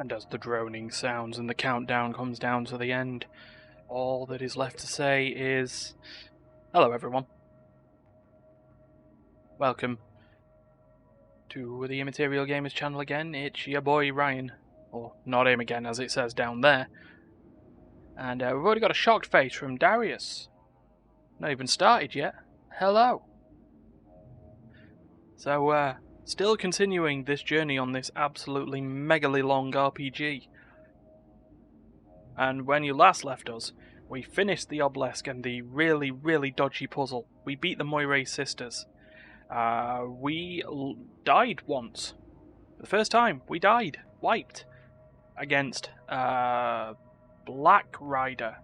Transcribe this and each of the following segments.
And as the droning sounds and the countdown comes down to the end, all that is left to say is, hello everyone. Welcome to the Immaterial Gamers channel again. It's your boy Ryan, or not him again as it says down there. And we've already got a shocked face from Darius. Not even started yet. Hello. So, still continuing this journey on this absolutely megally long RPG. And when you last left us, we finished the obelisk and the really, really dodgy puzzle. We beat the Moire sisters. We died once. For the first time, we died. Wiped. Against Black Rider.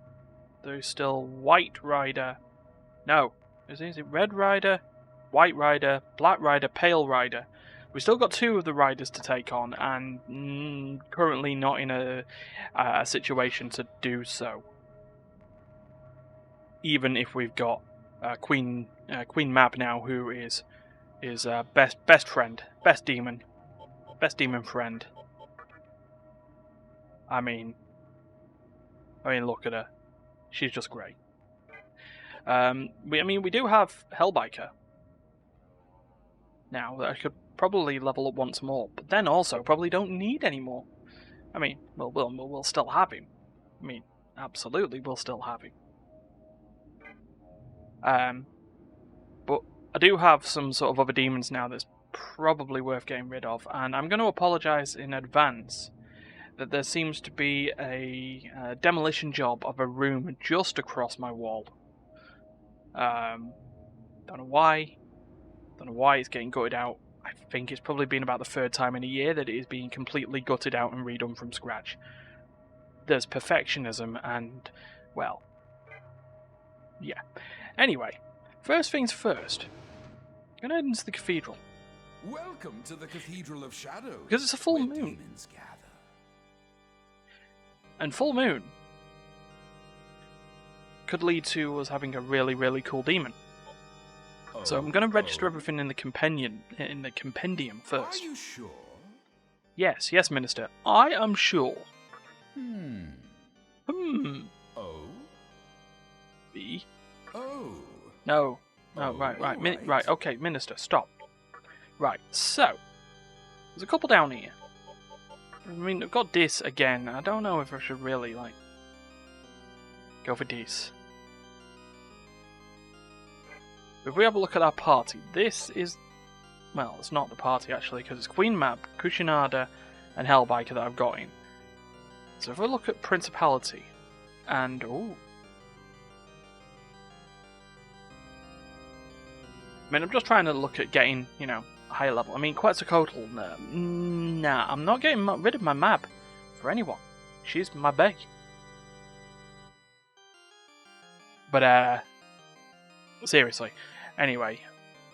There's still White Rider. No. Is it Red Rider? White Rider, Black Rider, Pale Rider. We've still got two of the riders to take on, and currently not in a situation to do so. Even if we've got Queen Mab now, who is best friend, best demon friend. I mean, look at her. She's just great. We do have Hellbiker. Now, that I could probably level up once more, but then also probably don't need any more. I mean, we'll still have him. I mean, absolutely, we'll still have him. But I do have some sort of other demons now that's probably worth getting rid of, and I'm going to apologise in advance that there seems to be a demolition job of a room just across my wall. Don't know why. Don't know why it's getting gutted out. I think it's probably been about the third time in a year that it is being completely gutted out and redone from scratch. There's perfectionism and, well, yeah. Anyway, first things first. I'm going to head into the cathedral. Welcome to the Cathedral of Shadows. Because it's a full moon. And full moon could lead to us having a really, really cool demon. So I'm going to register everything in the compendium first. Are you sure? Yes, Minister. I am sure. O? B? O. No. No, Oh, right. right. Okay, Minister, stop. Right, so there's a couple down here. I mean, I've got this again. I don't know if I should really, go for this. If we have a look at our party, this is... Well, it's not the party, actually, because it's Queen Mab, Kushinada, and Hellbiker that I've got in. So if we look at Principality, and... Ooh. I mean, I'm just trying to look at getting, a higher level. I mean, Quetzalcoatl, nah, I'm not getting rid of my Mab for anyone. She's my bae. But, seriously. Anyway,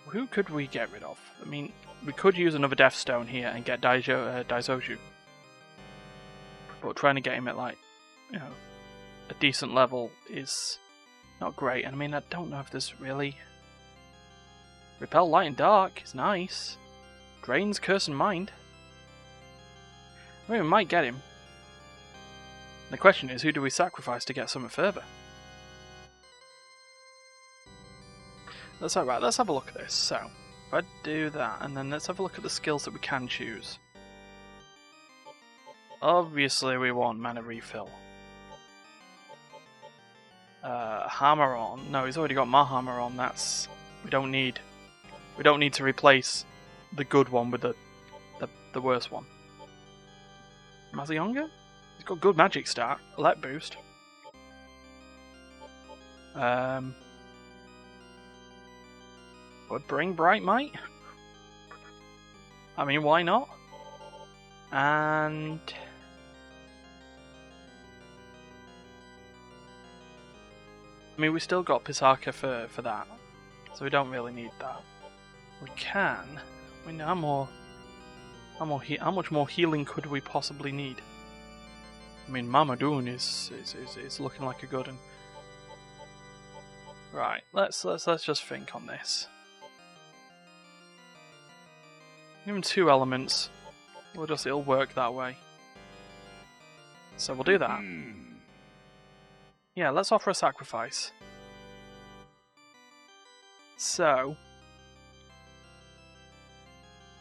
who could we get rid of? I mean, we could use another Death Stone here and get Daizoju. But trying to get him at, a decent level is not great. And I mean, I don't know if there's really... Repel Light and Dark is nice. Drains Curse and Mind. I mean, we might get him. The question is, who do we sacrifice to get something further? That's alright, let's have a look at this. So, if I do that, and then let's have a look at the skills that we can choose. Obviously we want mana refill. Hammer on. No, he's already got my hammer on, that's... We don't need to replace the good one with the worst one. Mazionga? He's got good magic stat, elect boost. Would bring Bright Might? I mean, why not? And... I mean, we still got Pisarca for that, so we don't really need that. We can... I mean, how much more healing could we possibly need? I mean, Mamadoon is looking like a good one. Right, let's just think on this. Give him 2 elements. It'll work that way. So we'll do that. Yeah, let's offer a sacrifice. So,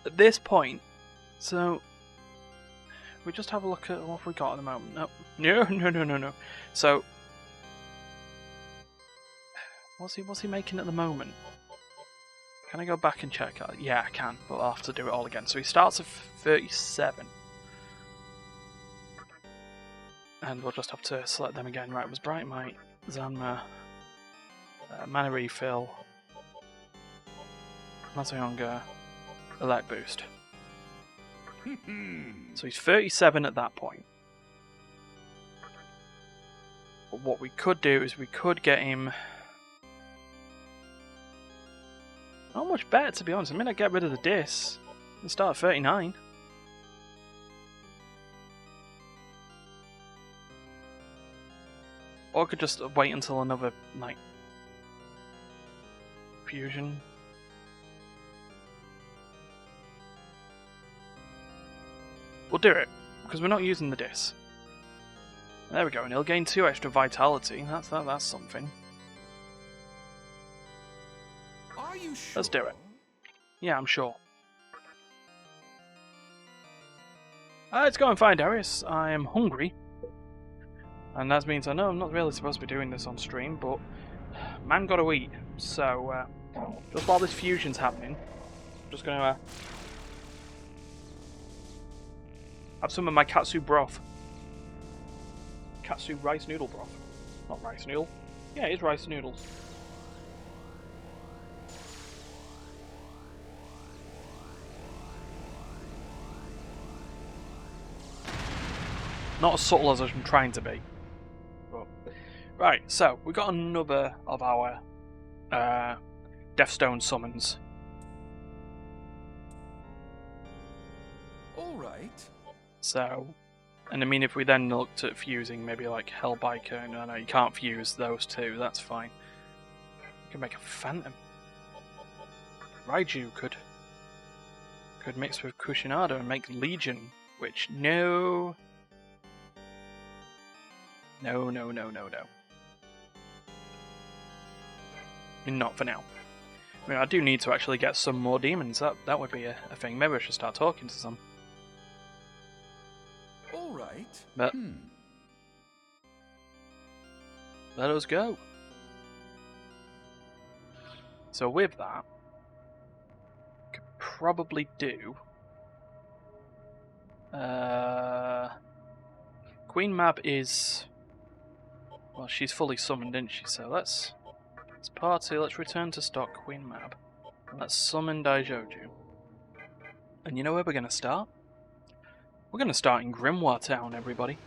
at this point, we just have a look at what we got at the moment. No. So, what's he making at the moment? Can I go back and check? Yeah, I can, but I'll have to do it all again. So he starts at 37. And we'll just have to select them again. Right, it was Bright Might, Zanma, Mana Refill, Mazayonga, Elect Boost. So he's 37 at that point. But what we could do is we could get him... Not much better, to be honest. I mean, I'd get rid of the dis and start at 39. Or I could just wait until another, like, fusion. We'll do it, because we're not using the dis. There we go, and he'll gain 2 extra vitality. That's something. Are you sure? Let's do it. Yeah, I'm sure. It's going fine, Darius. I am hungry. And that means I know I'm not really supposed to be doing this on stream, but man gotta eat. So, just while this fusion's happening, I'm just gonna have some of my katsu broth. Katsu rice noodle broth. Not rice noodle. Yeah, it is rice noodles. Not as subtle as I'm trying to be. But, right, so we got another of our Deathstone summons. Alright. So, and I mean, if we then looked at fusing maybe like Hellbiker, no, you can't fuse those two, that's fine. You can make a Phantom. Raiju could mix with Kushinada and make Legion, which no. Not for now. I mean, I do need to actually get some more demons. That would be a thing. Maybe I should start talking to some. Alright. But let us go. So with that, could probably do Queen Mab is, well, she's fully summoned, isn't she? So let's party, let's return to stock Queen Mab. Let's summon Daijoju. And you know where we're gonna start? We're gonna start in Grimoire Town, everybody.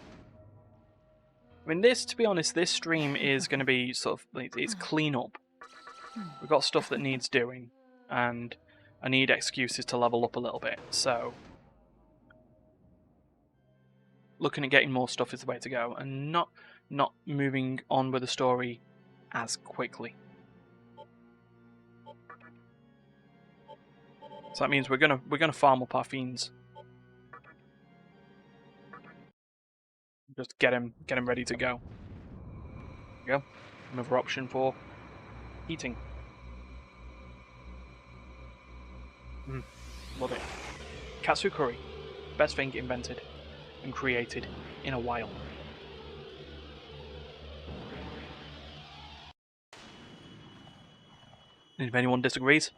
I mean, to be honest, this stream is gonna be sort of, it's clean up. We've got stuff that needs doing, and I need excuses to level up a little bit, so looking at getting more stuff is the way to go, and not moving on with the story as quickly. So that means we're gonna farm up our fiends. Just get him ready to go. There you go. Another option for eating. Love it. Katsu curry. Best thing invented and created in a while. And if anyone disagrees,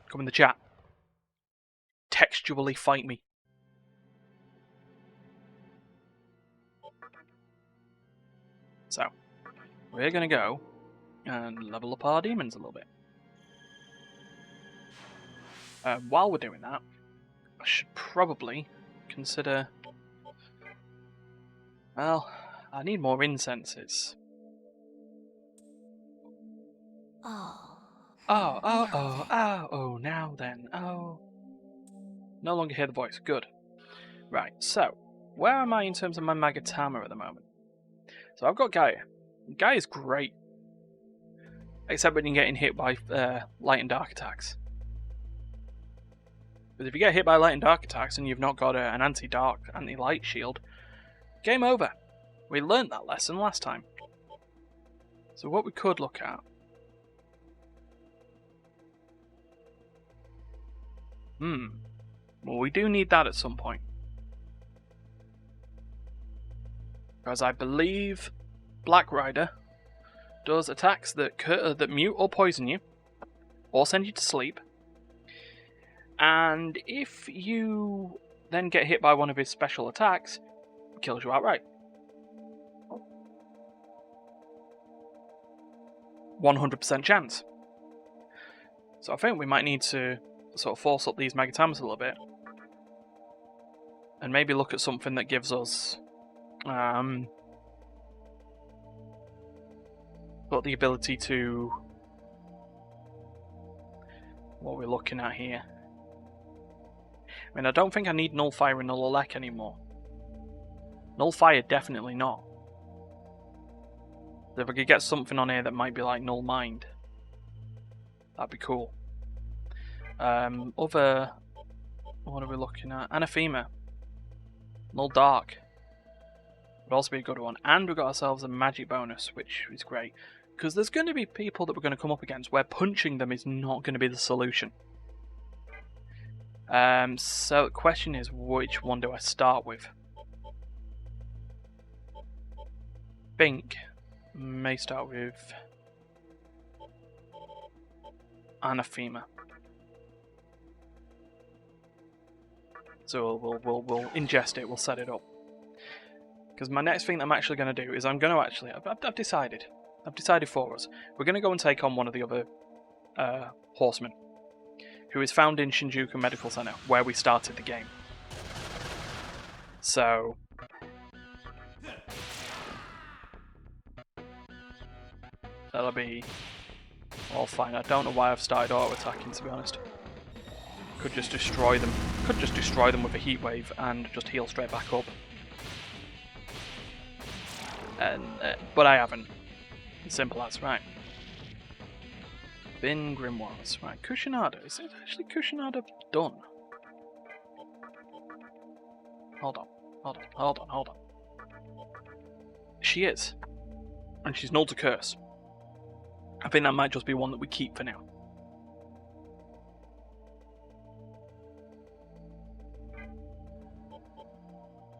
come in the chat. Textually fight me. So, we're going to go and level up our demons a little bit. While we're doing that, I should probably consider... Well, I need more incenses. Oh, now then, oh. No longer hear the voice, good. Right, so, where am I in terms of my Magatama at the moment? So I've got Gaia. Gaia's great. Except when you're getting hit by light and dark attacks. Because if you get hit by light and dark attacks and you've not got an anti-dark, anti-light shield, Game over. We learnt that lesson last time. So what we could look at... Well, we do need that at some point. Because I believe Black Rider does attacks that mute or poison you, or send you to sleep. And if you then get hit by one of his special attacks, it kills you outright. 100% chance. So I think we might need to sort of force up these Megatamas a little bit. And maybe look at something that gives us got the ability to... What we're looking at here. I mean, I don't think I need Nullfire and Null-Elec anymore. Nullfire, definitely not. If I could get something on here that might be like Null Mind, that'd be cool. Other... What are we looking at? Anathema. Null Dark. Would also be a good one. And we've got ourselves a magic bonus, which is great. Because there's going to be people that we're going to come up against where punching them is not going to be the solution. So the question is, which one do I start with? Think may start with Anathema. So we'll ingest it, we'll set it up. Because my next thing that I'm actually going to do is I'm going to actually... I've decided. I've decided for us. We're going to go and take on one of the other horsemen, who is found in Shinjuku Medical Center, where we started the game. So... that'll be all fine. I don't know why I've started auto-attacking, to be honest. Could just destroy them. Could just destroy them with a heat wave and just heal straight back up. And but I haven't. Simple as, right. Bin Grimoires. Right, Kushinada. Is it actually Kushinada done? Hold on. She is. And she's null to curse. I think that might just be one that we keep for now.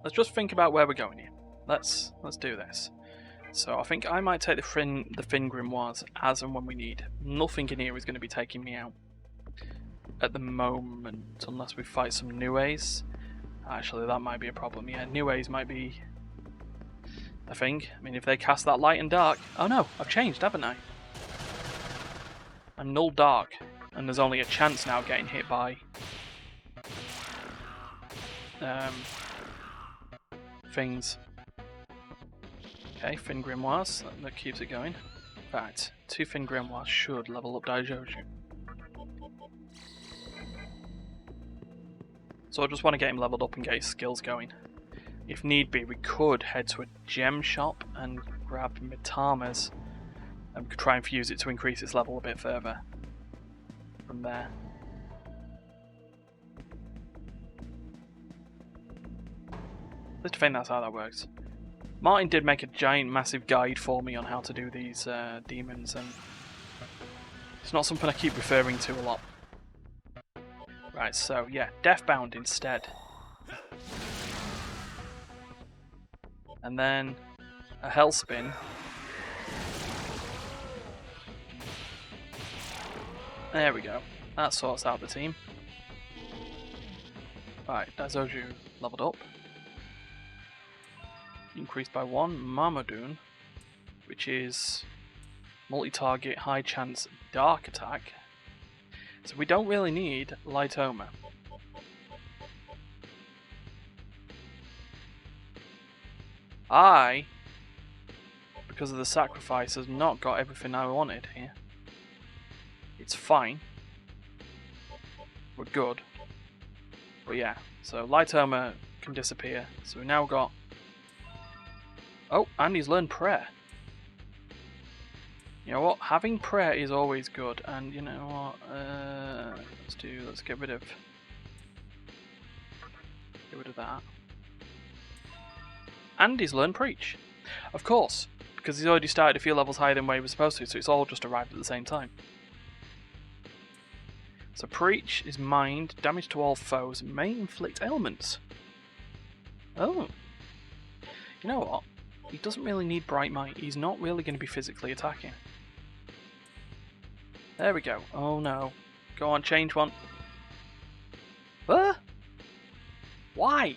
Let's just think about where we're going here. Let's do this. So I think I might take the Fin Grimoires as and when we need. Nothing in here is going to be taking me out at the moment, unless we fight some Nues. Actually, that might be a problem. Yeah, Nues might be a thing. I mean, if they cast that light and dark... Oh no, I've changed, haven't I? I'm null dark, and there's only a chance now of getting hit by things. Okay, Fin Grimoires, that keeps it going. In fact, 2 Fin Grimoires should level up Daijoju. So I just want to get him leveled up and get his skills going. If need be, we could head to a gem shop and grab Mitama's and try and fuse it to increase its level a bit further from there. I think that's how that works. Martin did make a giant, massive guide for me on how to do these demons, and it's not something I keep referring to a lot. Right, so yeah, Deathbound instead. And then a Hellspin. There we go. That sorts out the team. Right, Daizoju leveled up. Increased by 1. Marmadoon, which is multi-target, high chance, dark attack. So we don't really need Light Oma. I, because of the sacrifice, has not got everything I wanted here. It's fine. We're good. But yeah, so Light Oma can disappear. So we've now got... Oh, and he's learned prayer. You know what? Having prayer is always good, and you know what? Let's get rid of that. And he's learned Preach. Of course, because he's already started a few levels higher than where he was supposed to, so it's all just arrived at the same time. So Preach is mind, damage to all foes, may inflict ailments. Oh. You know what? He doesn't really need Bright Might. He's not really going to be physically attacking. There we go. Oh no. Go on, change one. Why?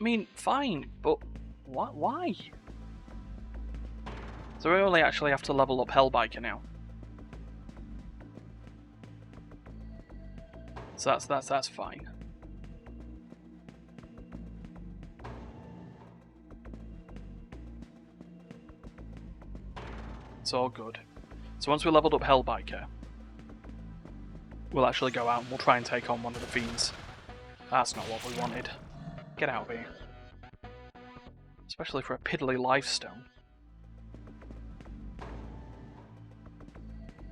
I mean, fine, but what? Why? So we only actually have to level up Hellbiker now. So that's fine. It's all good. So once we leveled up Hellbiker, we'll actually go out and we'll try and take on one of the fiends. That's not what we wanted. Get out of here. Especially for a piddly lifestone.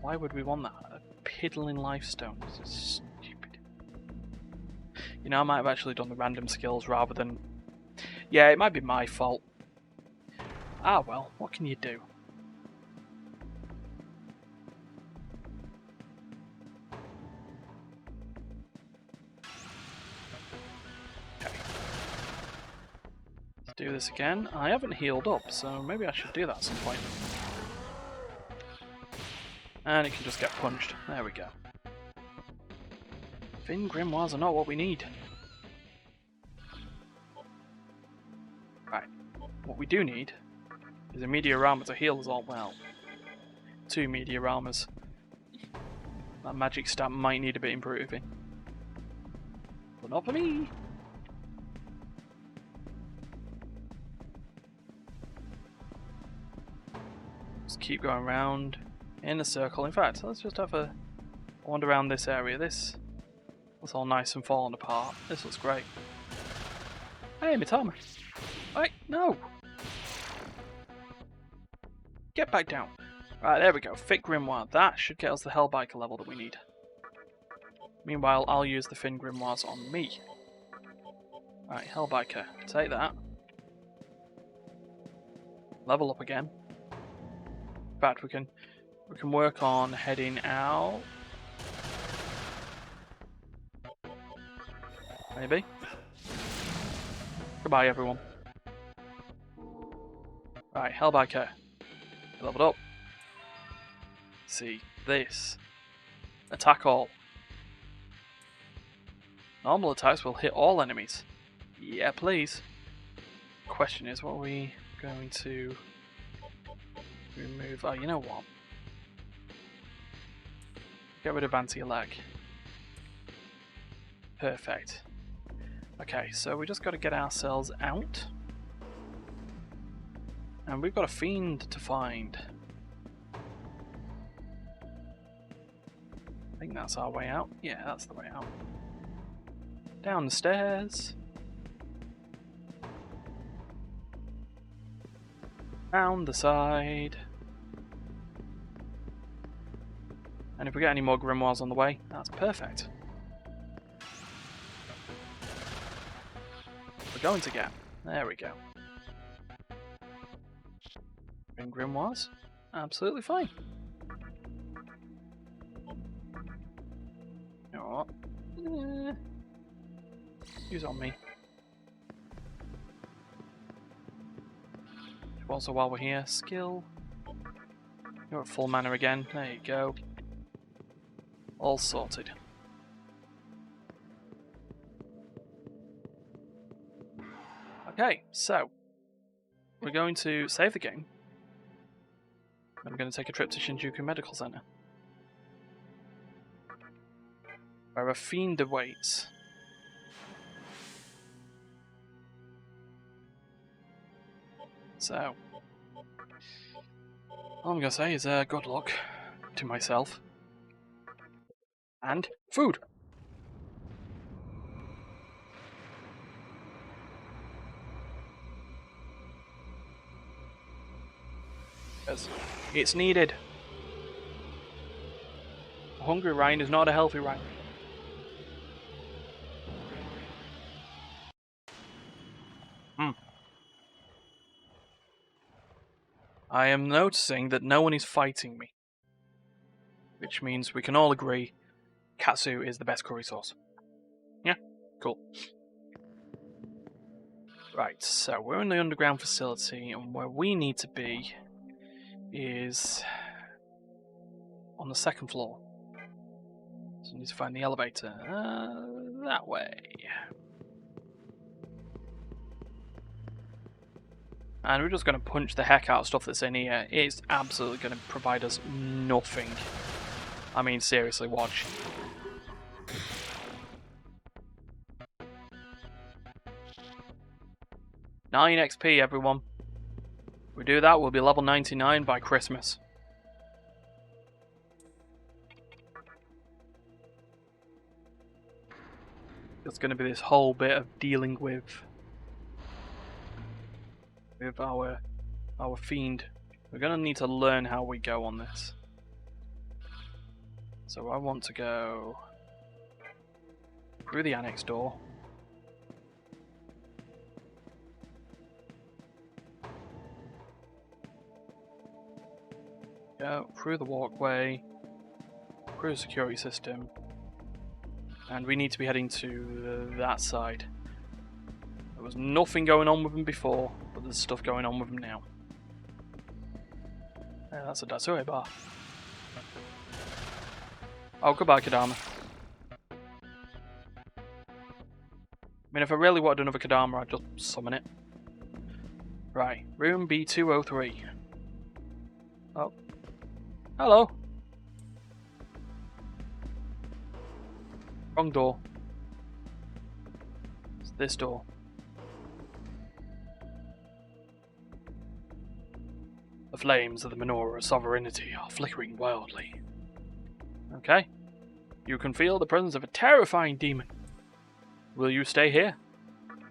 Why would we want that? A piddling lifestone. This is stupid. You know, I might have actually done the random skills rather than... Yeah, it might be my fault. Ah well, what can you do? Do this again. I haven't healed up, so maybe I should do that at some point. And it can just get punched. There we go. Fin Grimoires are not what we need. Right. What we do need is a Meteorama to heal us all well. 2 Meteoramas. That magic stamp might need a bit improving. But not for me! Just keep going around in a circle. In fact, let's just have a wander around this area. This looks all nice and falling apart. This looks great. Hey, Mitama! Wait, no! Get back down. Right, there we go. Fit Grimoire. That should get us the Hellbiker level that we need. Meanwhile, I'll use the Fin Grimoires on me. Right, Hellbiker. Take that. Level up again. In fact, we can work on heading out. Maybe. Goodbye, everyone. Right, Hellbiker. Leveled up. See this. Attack all. Normal attacks will hit all enemies. Yeah, please. Question is, what are we going to remove? Oh, you know what? Get rid of anti-lag. Perfect. Okay, so we just got to get ourselves out. And we've got a fiend to find. I think that's our way out. Yeah, that's the way out. Down the stairs. Round the side. And if we get any more grimoires on the way, that's perfect. We're going to get. There we go. And grimoires? Absolutely fine. You know what? Use on me. Also, while we're here, skill. You're at full mana again. There you go. All sorted. Okay, so we're going to save the game. I'm going to take a trip to Shinjuku Medical Center, where a fiend awaits. So, all I'm going to say is good luck to myself. And food! Because it's needed. A hungry Ryan is not a healthy Ryan. I am noticing that no one is fighting me. Which means we can all agree katsu is the best curry sauce. Yeah, cool. Right, so we're in the underground facility, and where we need to be is on the second floor. So we need to find the elevator. That way. And we're just going to punch the heck out of stuff that's in here. It's absolutely going to provide us nothing. I mean, seriously, watch. Nine XP, everyone. If we do that, we'll be level 99 by Christmas. There's going to be this whole bit of dealing with our fiend. We're going to need to learn how we go on this. So I want to go through the annex door. Go through the walkway, through the security system, and we need to be heading to that side. There was nothing going on with them before, but there's stuff going on with them now. Yeah, that's a Datsue bar. Oh, goodbye, Kadama. I mean, if I really wanted another Kadama, I'd just summon it. Right, room B203. Oh. Hello. Wrong door. It's this door. The flames of the menorah of sovereignty are flickering wildly. Okay. You can feel the presence of a terrifying demon. Will you stay here?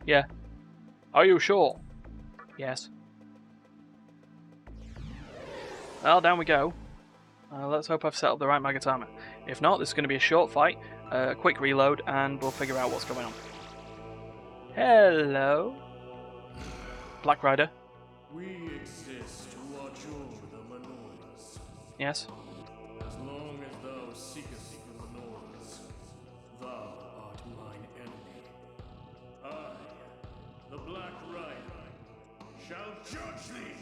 Yeah. Are you sure? Yes. Well, down we go. Let's hope I've set up the right Magatama. If not, this is going to be a short fight, a quick reload, and we'll figure out what's going on. Hello. Black Rider. We exist to watch over the menorahs. Yes. As long as thou seekest the menorahs, thou art mine enemy. I, the Black Rider, shall judge thee.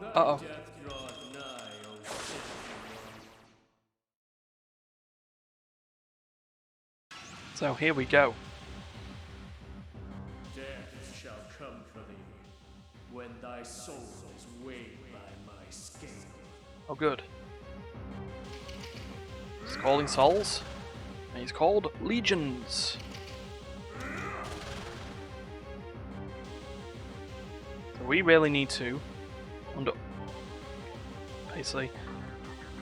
Thy Uh-oh. death draweth nigh, O sinful one. So here we go. Death shall come for thee, when thy soul is weighed by my scale. Oh, good. He's calling souls, and he's called legions. So we really need to, basically,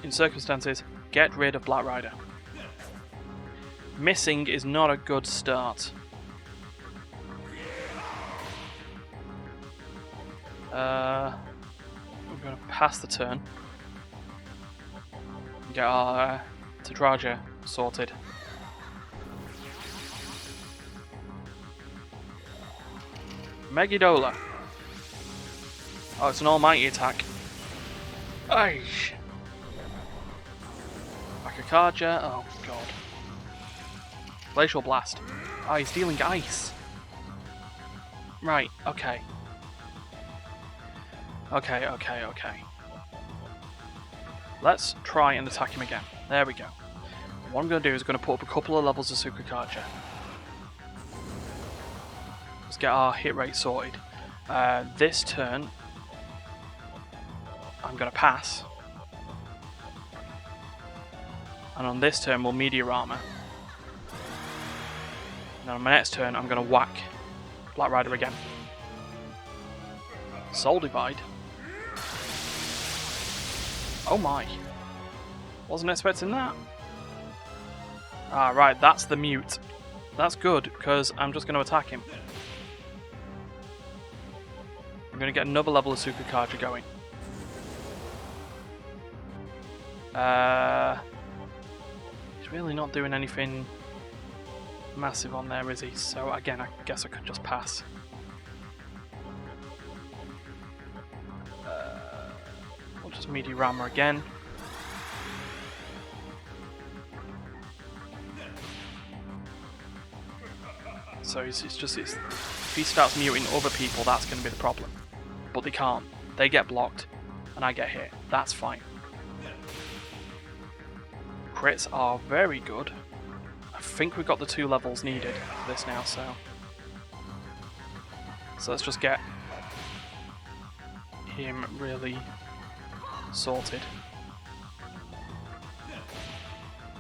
in circumstances, get rid of Black Rider. Missing is not a good start. We're going to pass the turn. Get our Tetraja sorted. Megidola. Oh, it's an almighty attack. Aish. Akakaja. Oh, God. Glacial Blast. Oh, he's dealing ice. Right, okay. Okay. Let's try and attack him again. There we go. What I'm going to do is going to put up a couple of levels of Sukakaja. Let's get our hit rate sorted. This turn, I'm going to pass. And on this turn, we'll Meteor Armor. And on my next turn, I'm going to whack Black Rider again. Soul Divide. Oh my. Wasn't expecting that. Ah, right, that's the mute. That's good, because I'm just going to attack him. I'm going to get another level of Sukakaja going. He's really not doing anything massive on there, is he? So again, I guess I could just pass. We'll just Meteorama again. So if he starts muting other people, that's going to be the problem. But they can't. They get blocked, and I get hit. That's fine. Crits are very good. I think we've got the 2 levels needed for this now, so let's just get him really sorted.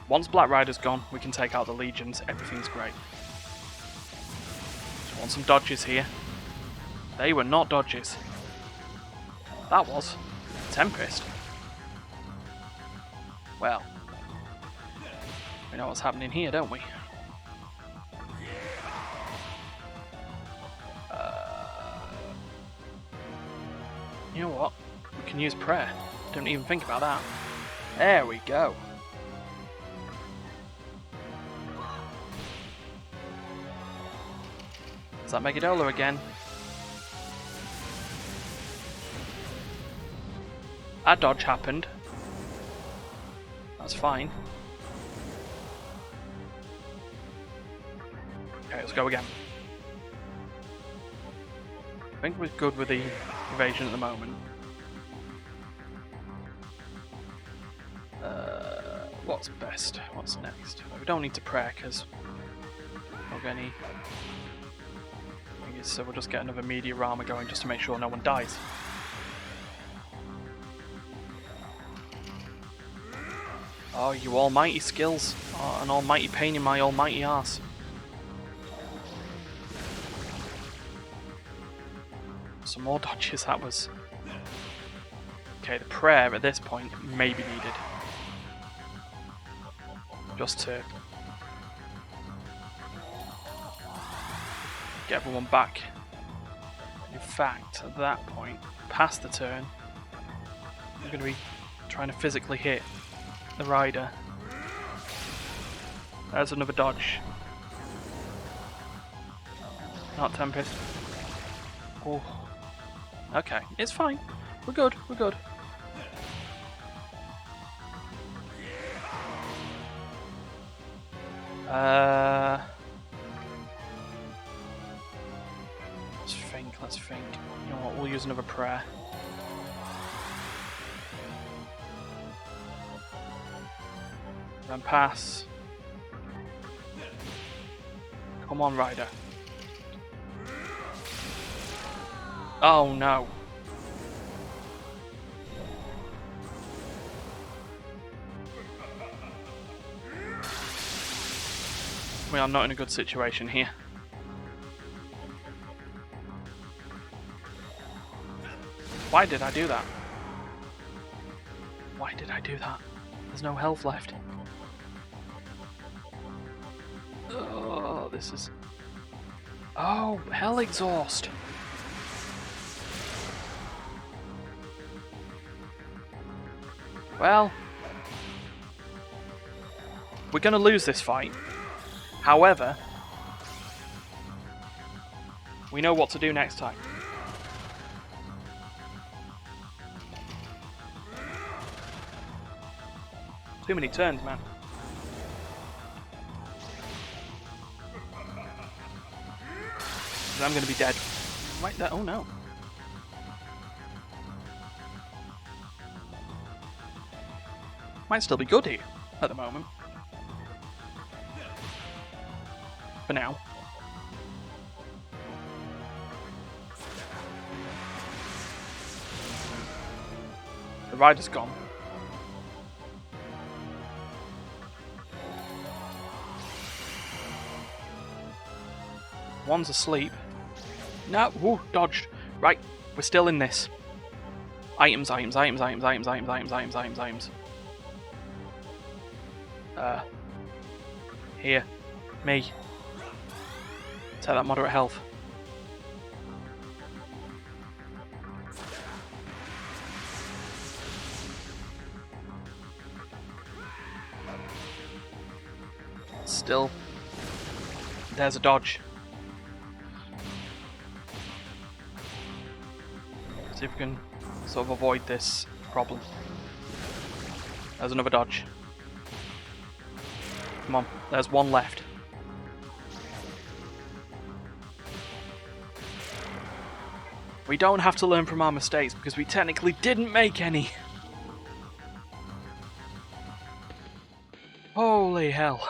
Once Black Rider's gone, we can take out the legions. Everything's great. Just want some dodges here. They were not dodges. That was Tempest. Well, we know what's happening here, don't we? You know what? We can use prayer. Don't even think about that. There we go. Is that Megadola again? A dodge happened. That's fine. Okay, let's go again. I think we're good with the evasion at the moment. What's best? What's next? We don't need to pray because we don't get any. So we'll just get another Meteorama going just to make sure no one dies. Oh, you almighty skills. Oh, an almighty pain in my almighty arse. Some more dodges, that was... Okay, the prayer at this point may be needed. Just to... get everyone back. In fact, at that point, past the turn, I'm going to be trying to physically hit the rider. There's another dodge. Not Tempest. Oh. Okay, it's fine. We're good, we're good. Let's think. You know what, we'll use another prayer. Then pass. Come on, Ryder. Oh no. We are not in a good situation here. Why did I do that? Why did I do that? There's no health left. Oh, this is... Oh, hell exhaust. Well, we're going to lose this fight. However, we know what to do next time. Too many turns, man. I'm going to be dead. Right there. Oh no. Might still be good here at the moment. For now. The rider's gone. One's asleep. No, woo, dodged. Right, we're still in this. Items, items, items, items, items, items, items, items, items, items. Here. Me. Take that moderate health. Still. There's a dodge. See if we can sort of avoid this problem. There's another dodge. Come on, there's one left. We don't have to learn from our mistakes because we technically didn't make any. Holy hell.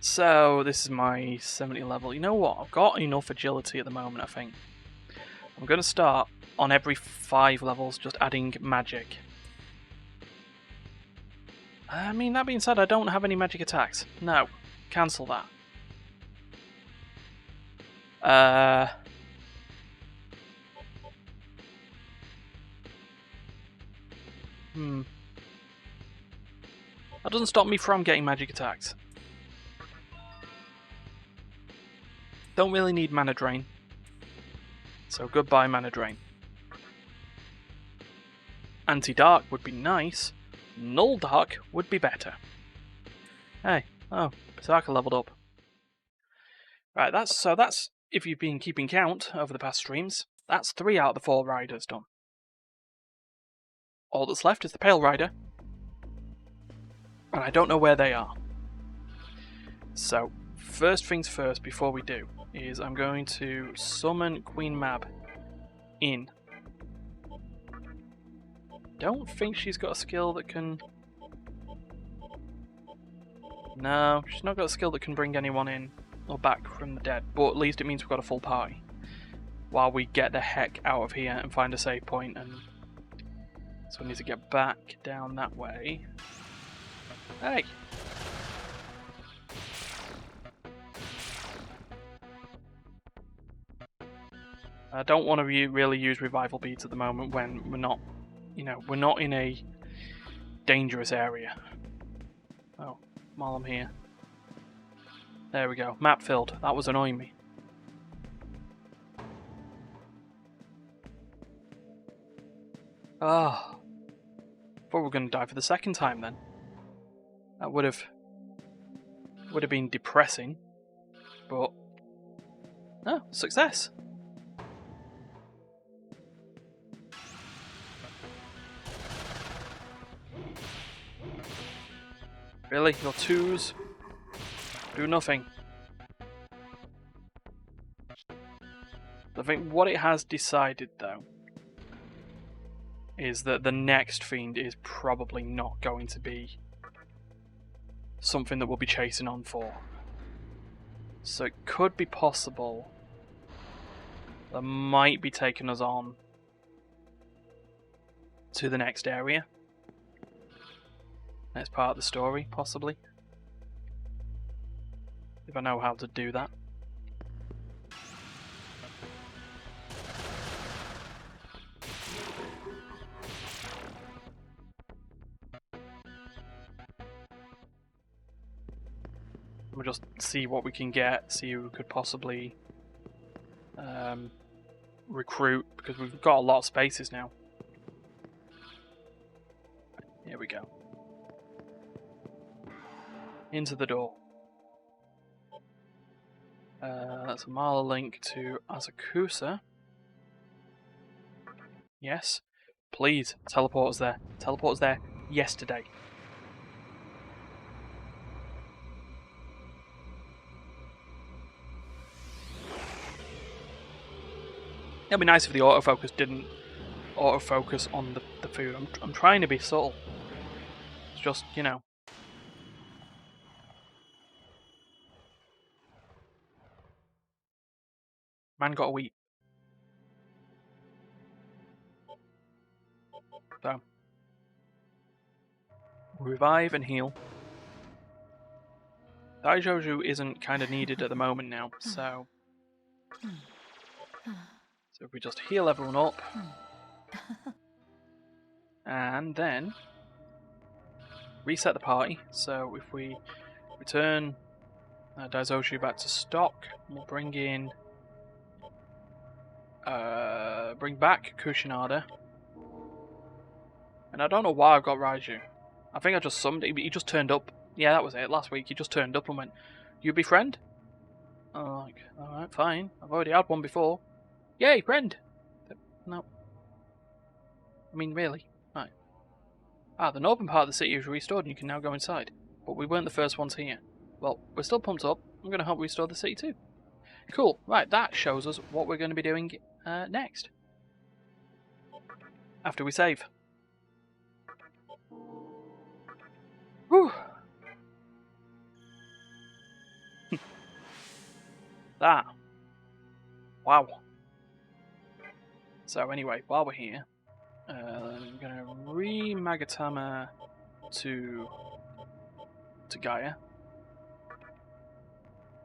So, this is my 70 level. You know what? I've got enough agility at the moment, I think. I'm going to start on every 5 levels just adding magic. I mean, that being said, I don't have any magic attacks. No. Cancel that. That doesn't stop me from getting magic attacks. Don't really need mana drain. So goodbye mana drain. Anti-dark would be nice. Null dark would be better. Hey, oh, Berserker leveled up. Right, that's if you've been keeping count over the past streams, that's 3 out of the 4 riders done. All that's left is the Pale Rider, and I don't know where they are. So, first things first, before we do, is I'm going to summon Queen Mab in. Don't think she's got a skill that can... No, she's not got a skill that can bring anyone in or back from the dead, but at least it means we've got a full party. While we get the heck out of here and find a save point, and so we need to get back down that way. Hey! I don't want to really use revival beads at the moment when we're not, we're not in a dangerous area. Oh, while I'm here. There we go. Map filled. That was annoying me. Ah. Thought we were going to die for the second time then. That would have been depressing. But oh, success. Really? Your 2s do nothing. I think what it has decided though is that the next fiend is probably not going to be something that we'll be chasing on for. So it could be possible that might be taking us on to the next area. Next part of the story, possibly. If I know how to do that. We'll just see what we can get, see who we could possibly recruit, because we've got a lot of spaces now. Here we go. Into the door. That's a Marla link to Asakusa. Yes. Please, teleport us there. Teleport us there yesterday. It'd be nice if the autofocus didn't autofocus on the food. I'm trying to be subtle. It's just, Man got a wheat. So. Revive and heal. Daijoju isn't kind of needed at the moment now, so... So if we just heal everyone up... And then... reset the party, so if we return Daijoju back to stock, we'll bring in... bring back Kushinada. And I don't know why I've got Raiju. I think I just summoned him. He just turned up. Yeah, that was it. Last week he just turned up and went, "You befriend?" I'm like, alright, fine. I've already had one before. Yay, friend! No. I mean, really. Right. Ah, the northern part of the city is restored and you can now go inside. But we weren't the first ones here. Well, we're still pumped up. I'm going to help restore the city too. Cool. Right, that shows us what we're going to be doing next. After we save. Whew. That. Wow. So anyway, while we're here, I'm going to re-Magatama to Gaia.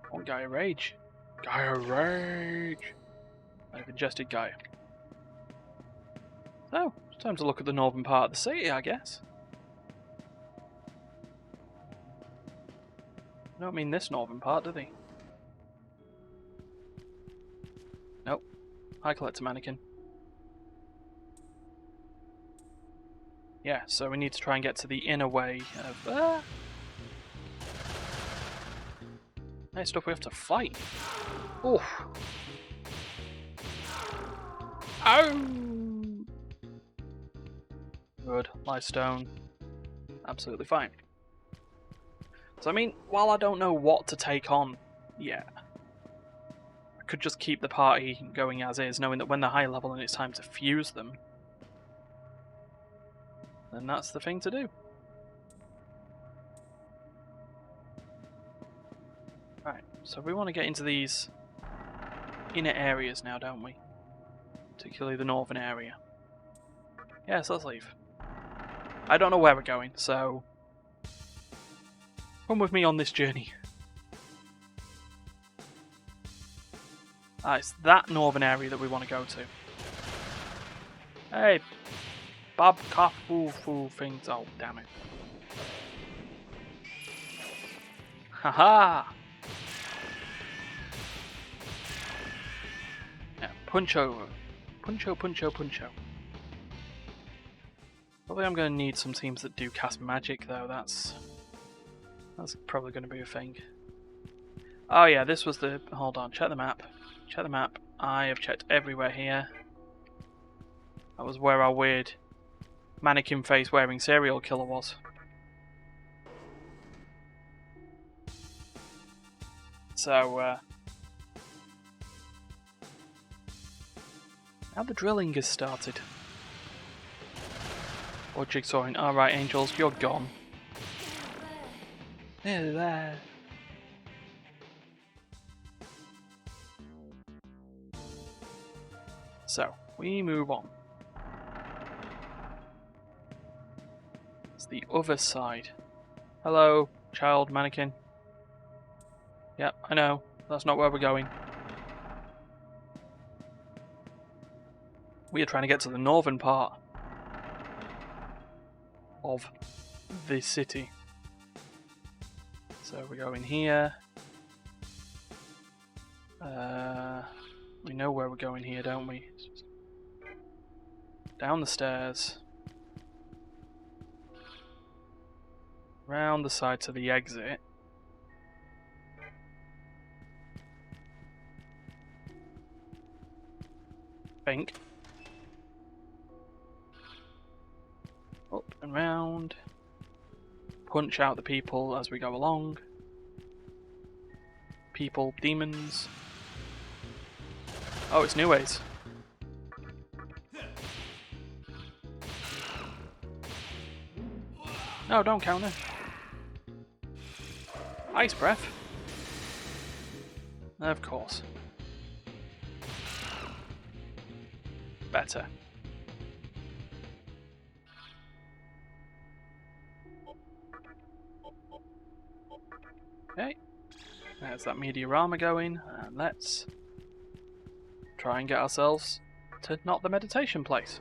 I want Gaia Rage. Gaia Rage! I've ingested Gaia. So, it's time to look at the northern part of the city, I guess. I don't mean this northern part, do they? Nope. Hi, Collector Mannequin. Yeah, so we need to try and get to the inner way of... Nice stuff we have to fight. Oof. Oh! Good. Lie stone. Absolutely fine. So I mean, while I don't know what to take on yet, I could just keep the party going as is, knowing that when they're high level and it's time to fuse them, then that's the thing to do. Right, so we want to get into these inner areas now, don't we? Particularly the northern area. Yes, let's leave. I don't know where we're going, so come with me on this journey. Ah, it's that northern area that we want to go to. Hey, Bob Kafu things. Oh, damn it. Haha! Yeah, punch over. Puncho, puncho, puncho. Probably I'm going to need some teams that do cast magic, though. That's probably going to be a thing. Oh yeah, this was the... Hold on, check the map. Check the map. I have checked everywhere here. That was where our weird mannequin face wearing serial killer was. So, now the drilling has started. Or jigsawing. Alright, angels, you're gone. There. So, we move on. It's the other side. Hello, child mannequin. Yep, I know. That's not where we're going. We are trying to get to the northern part of this city. So we go in here. We know where we're going here, don't we? Down the stairs. Round the side to the exit. Think. Up and round. Punch out the people as we go along. People, demons. Oh, it's New Ways. No, don't counter. Ice breath. Of course. Better. Okay. There's that Mediorama going, and let's try and get ourselves to not the meditation place.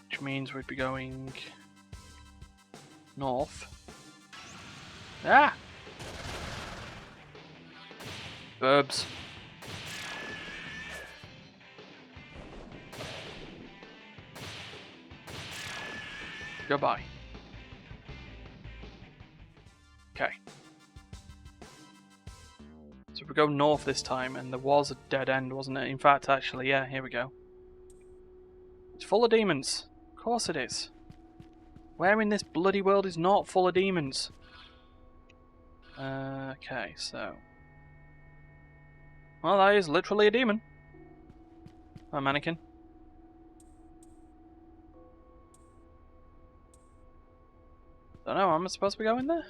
Which means we'd be going north. Ah! Verbs. Goodbye. Okay. So we go north this time, and there was a dead end, wasn't it? In fact, actually, yeah, here we go. It's full of demons. Of course it is. Where in this bloody world is not full of demons? Okay, so... Well, that is literally a demon. A mannequin. Don't know, am I supposed to be going there?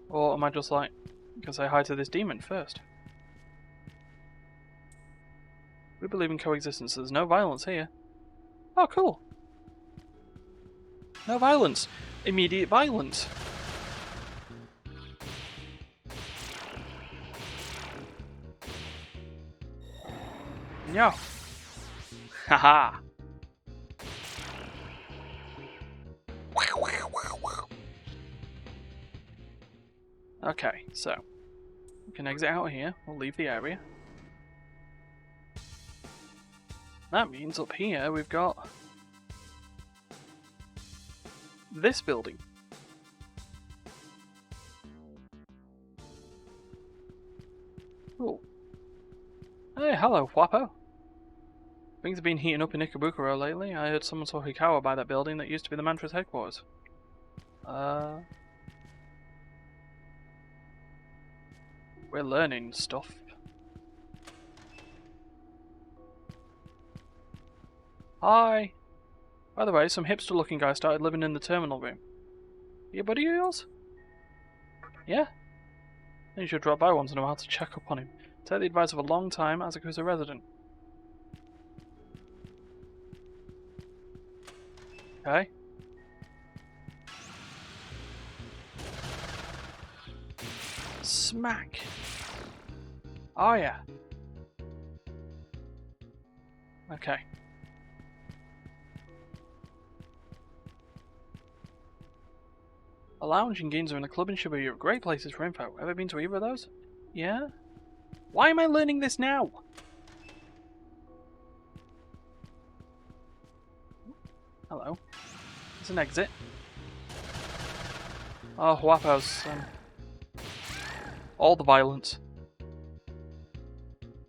Or am I just like, gonna say hi to this demon first? We believe in coexistence, so there's no violence here. Oh, cool. No violence. Immediate violence. No. Haha. Okay, so we can exit out here. We'll leave the area. That means up here we've got this building. Cool. Hey, hello, Whoppo. Things have been heating up in Ikebukuro lately. I heard someone saw Hikawa by that building that used to be the Mantra's headquarters. We're learning stuff. Hi! By the way, some hipster-looking guy started living in the terminal room. You a buddy of yours? Yeah? Then you should drop by once in a while to check up on him. Take the advice of a long-time Asakusa resident. Okay. Smack! Oh yeah. Okay. A lounge in Ginza and a club in Shibuya are great places for info. Ever been to either of those? Yeah? Why am I learning this now? Hello. There's an exit. Oh, Whappo's. All the violence.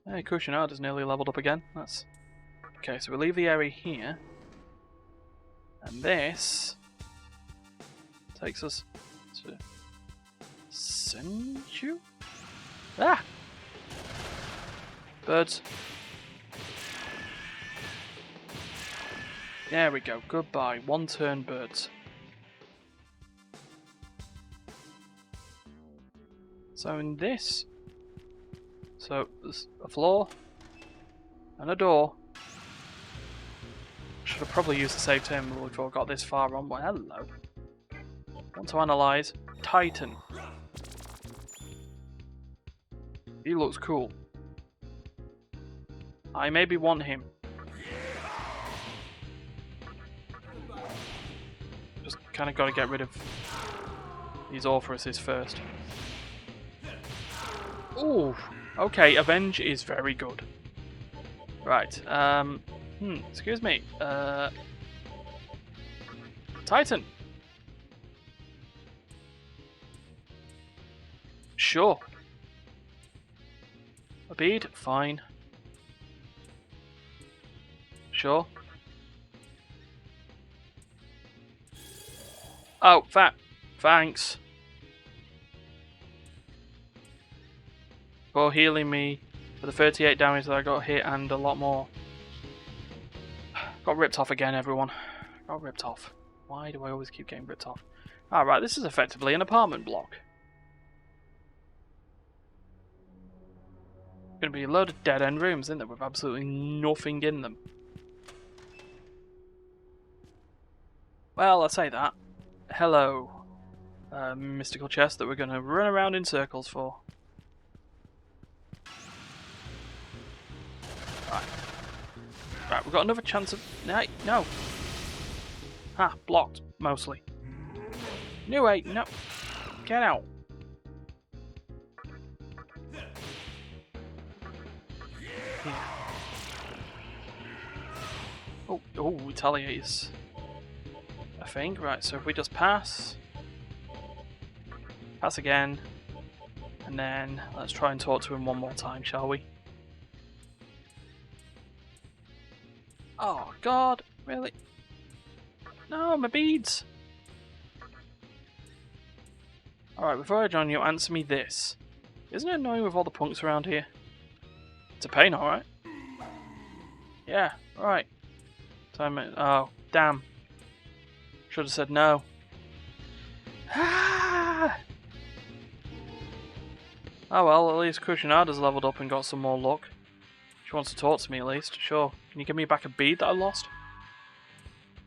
Hey, Kushinada's nearly leveled up again. That's... Okay, so we leave the area here. And this... takes us to... Senju? Ah! Birds. There we go, goodbye. One turn birds. So in this... So, there's a floor and a door. Should have probably used the save terminal before I got this far on, but hello. Want to analyse Titan. He looks cool. I maybe want him. Just kind of got to get rid of these Orpheruses first. Ooh, okay, Avenge is very good. Right, excuse me, Titan. Sure. A bead, fine. Sure. Oh, thanks. For healing me for the 38 damage that I got hit and a lot more. Got ripped off again, everyone. Got ripped off. Why do I always keep getting ripped off? Alright, this is effectively an apartment block. Gonna be a load of dead-end rooms, isn't there, with absolutely nothing in them. Well, I say that. Hello, mystical chest that we're gonna run around in circles for. Right, we've got another chance of... No! Ha, blocked, mostly. No way, no! Get out! Here. Oh, retaliates. I think. Right, so if we just pass... Pass again. And then let's try and talk to him one more time, shall we? Oh, God, really? No, my beads! Alright, before I join you, answer me this. Isn't it annoying with all the punks around here? It's a pain, alright? Yeah, right. Time. Oh, damn. Should have said no. Ah! Oh well, at least Kushinada's leveled up and got some more luck. She wants to talk to me at least, sure. Can you give me back a bead that I lost?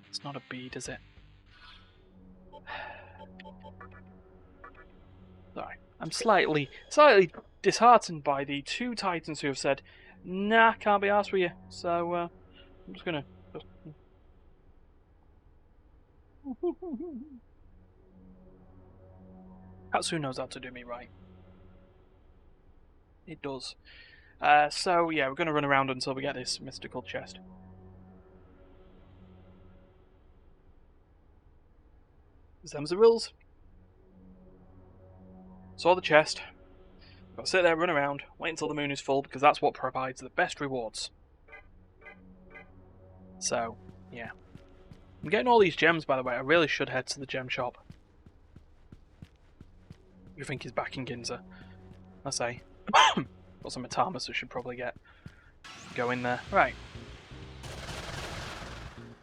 It's not a bead, is it? Sorry. I'm slightly disheartened by the two titans who have said, nah, can't be arsed with you. So, I'm just gonna... Katsu knows how to do me right. It does. So, yeah, we're gonna run around until we get this mystical chest. Them's the rules. Saw the chest. Gotta sit there, run around, wait until the moon is full, because that's what provides the best rewards. So, yeah. I'm getting all these gems, by the way. I really should head to the gem shop. You think he's back in Ginza? I say. Got some Atamas we should probably go in there. Right.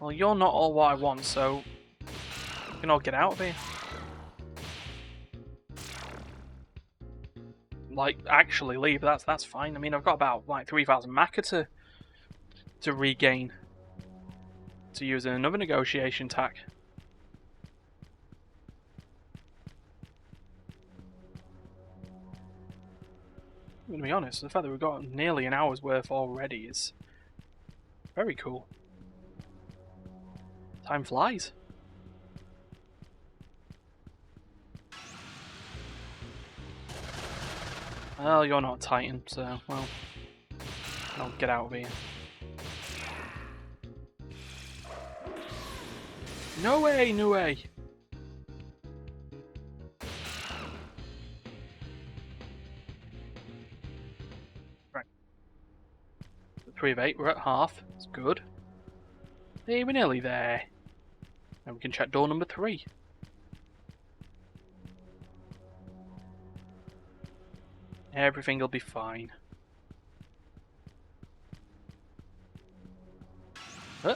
Well, you're not all what I want, so you can all get out of here. Like, actually leave. That's fine. I mean, I've got about like 3,000 Maka to regain to use in another negotiation tack. I'm gonna be honest, the fact that we've got nearly an hour's worth already is very cool. Time flies. Well, you're not a Titan, so, well, I'll get out of here. No way, no way! Right. 3 of 8, we're at half. That's good. Hey, we're nearly there. Now we can check door number 3. Everything will be fine. Huh?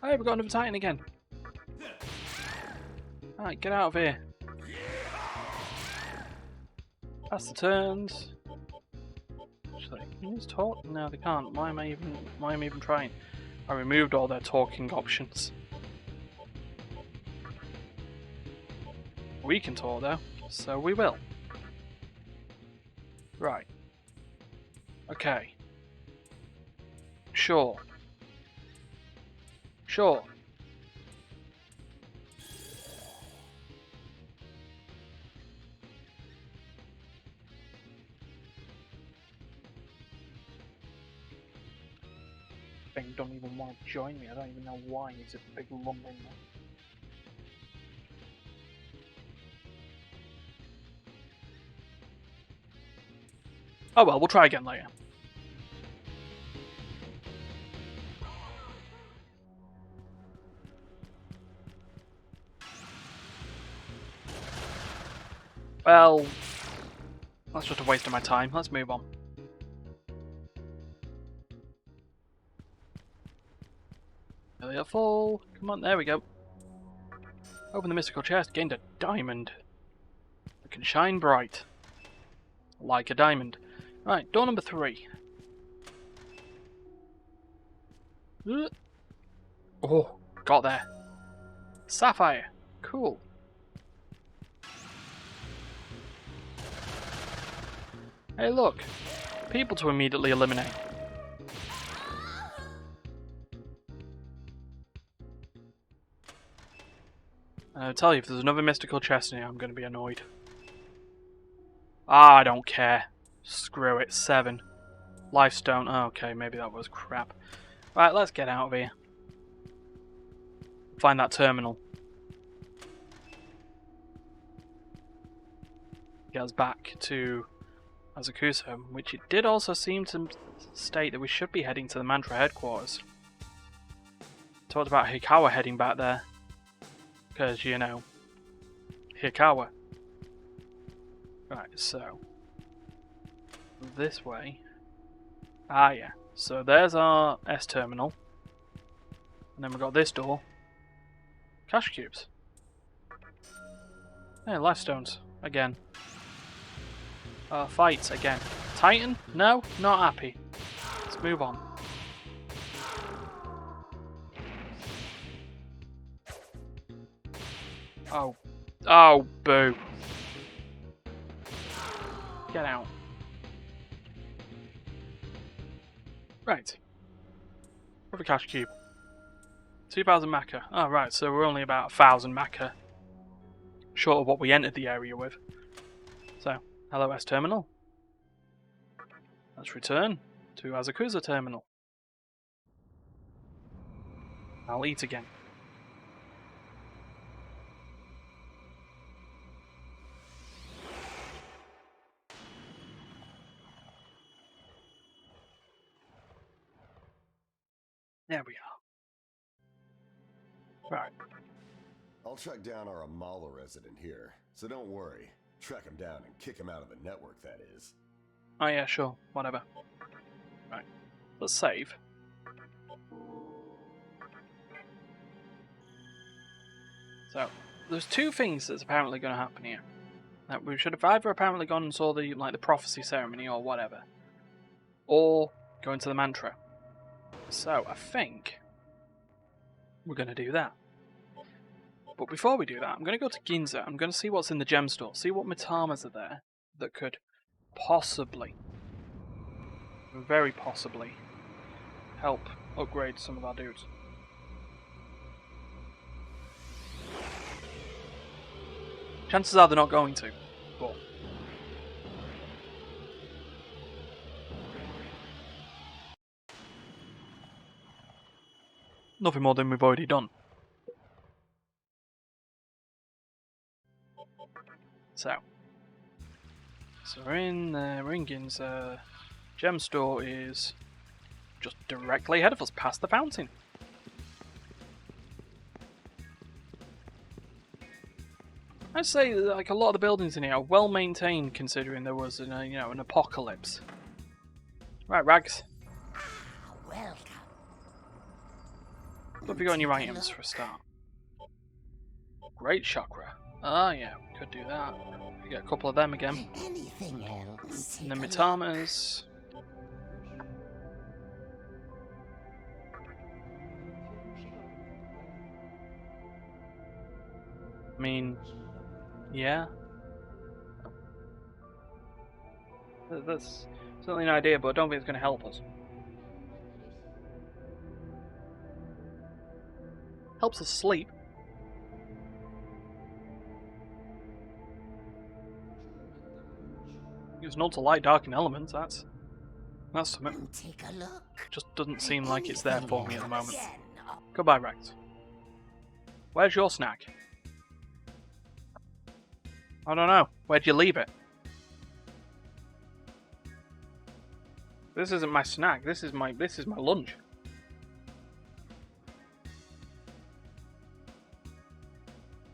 Hey, we've got another Titan again. Alright, get out of here. Pass the turns. Actually, can you just talk? No, they can't. Why am I even trying? I removed all their talking options. We can talk though, so we will. Right. Okay. Sure. Sure. Thing don't even want to join me. I don't even know why. He's a big lumbering man. Oh well, we'll try again later. Well, that's just a waste of my time. Let's move on. Really full. Come on, there we go. Open the mystical chest, gained a diamond. It can shine bright. Like a diamond. Right, door number 3. Oh, got there. Sapphire. Cool. Hey look, people to immediately eliminate. I'll tell you, if there's another mystical chest in here, I'm going to be annoyed. Ah, I don't care. Screw it, 7. Lifestone, oh, okay, maybe that was crap. Right, let's get out of here. Find that terminal. get us back to Asakusa, which it did also seem to state that we should be heading to the Mantra headquarters. Talked about Hikawa heading back there, because, you know, Hikawa. Right, so this way. Ah, yeah. So there's our S terminal, and then we've got this door. Cash cubes. Hey, life stones again. Fights again. Titan? No, not happy. Let's move on. Oh. Oh, boo. Get out. Right. With a cash cube. 2,000 Maka. Oh, right, so we're only about 1,000 Maka short of what we entered the area with. So, hello S terminal. Let's return to Asakusa terminal. I'll eat again. There we are. Right. I'll track down our Amala resident here, so don't worry. Track him down and kick him out of the network, that is. Oh yeah, sure. Whatever. Right. Let's save. So, there's two things that's apparently going to happen here. Now, we should have either apparently gone and saw the prophecy ceremony or whatever, or go into the mantra. So, I think we're going to do that. But before we do that, I'm going to go to Ginza. I'm going to see what's in the gem store, see what Mitamas are there that could possibly, very possibly, help upgrade some of our dudes. Chances are they're not going to, but nothing more than we've already done. So we're in Ginza. Gem store is just directly ahead of us, past the fountain. I'd say like a lot of the buildings in here are well maintained, considering there was an apocalypse. Right, Rags. Welcome. What have you got in your items for a start? Great chakra. Ah, yeah, we could do that. We get a couple of them again. Anything else? And then Mitamas. I mean, yeah. That's certainly an idea, but I don't think it's going to help us. Helps us sleep. Use null to light, dark, and elements. That's something. Take a look. Just doesn't seem like it's there for me at the moment. Again. Goodbye, Rex. Where's your snack? I don't know. Where'd you leave it? This isn't my snack. This is my lunch.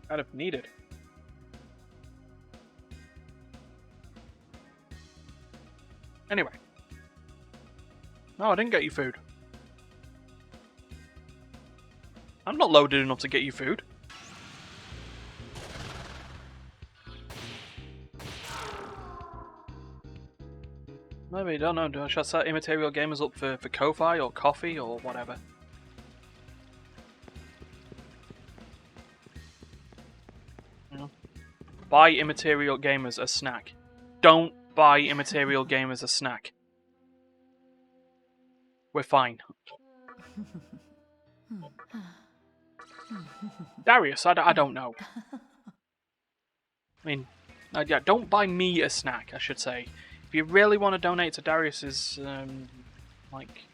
Kind of needed. Anyway. No, I didn't get you food. I'm not loaded enough to get you food. Maybe, I don't know. Should I set Immaterial Gamers up for Ko-Fi or coffee or whatever? Buy Immaterial Gamers a snack. Don't buy Immaterial Gamers a snack. We're fine. Darius, I don't know. I mean, yeah, don't buy me a snack, I should say. If you really want to donate to Darius's, like,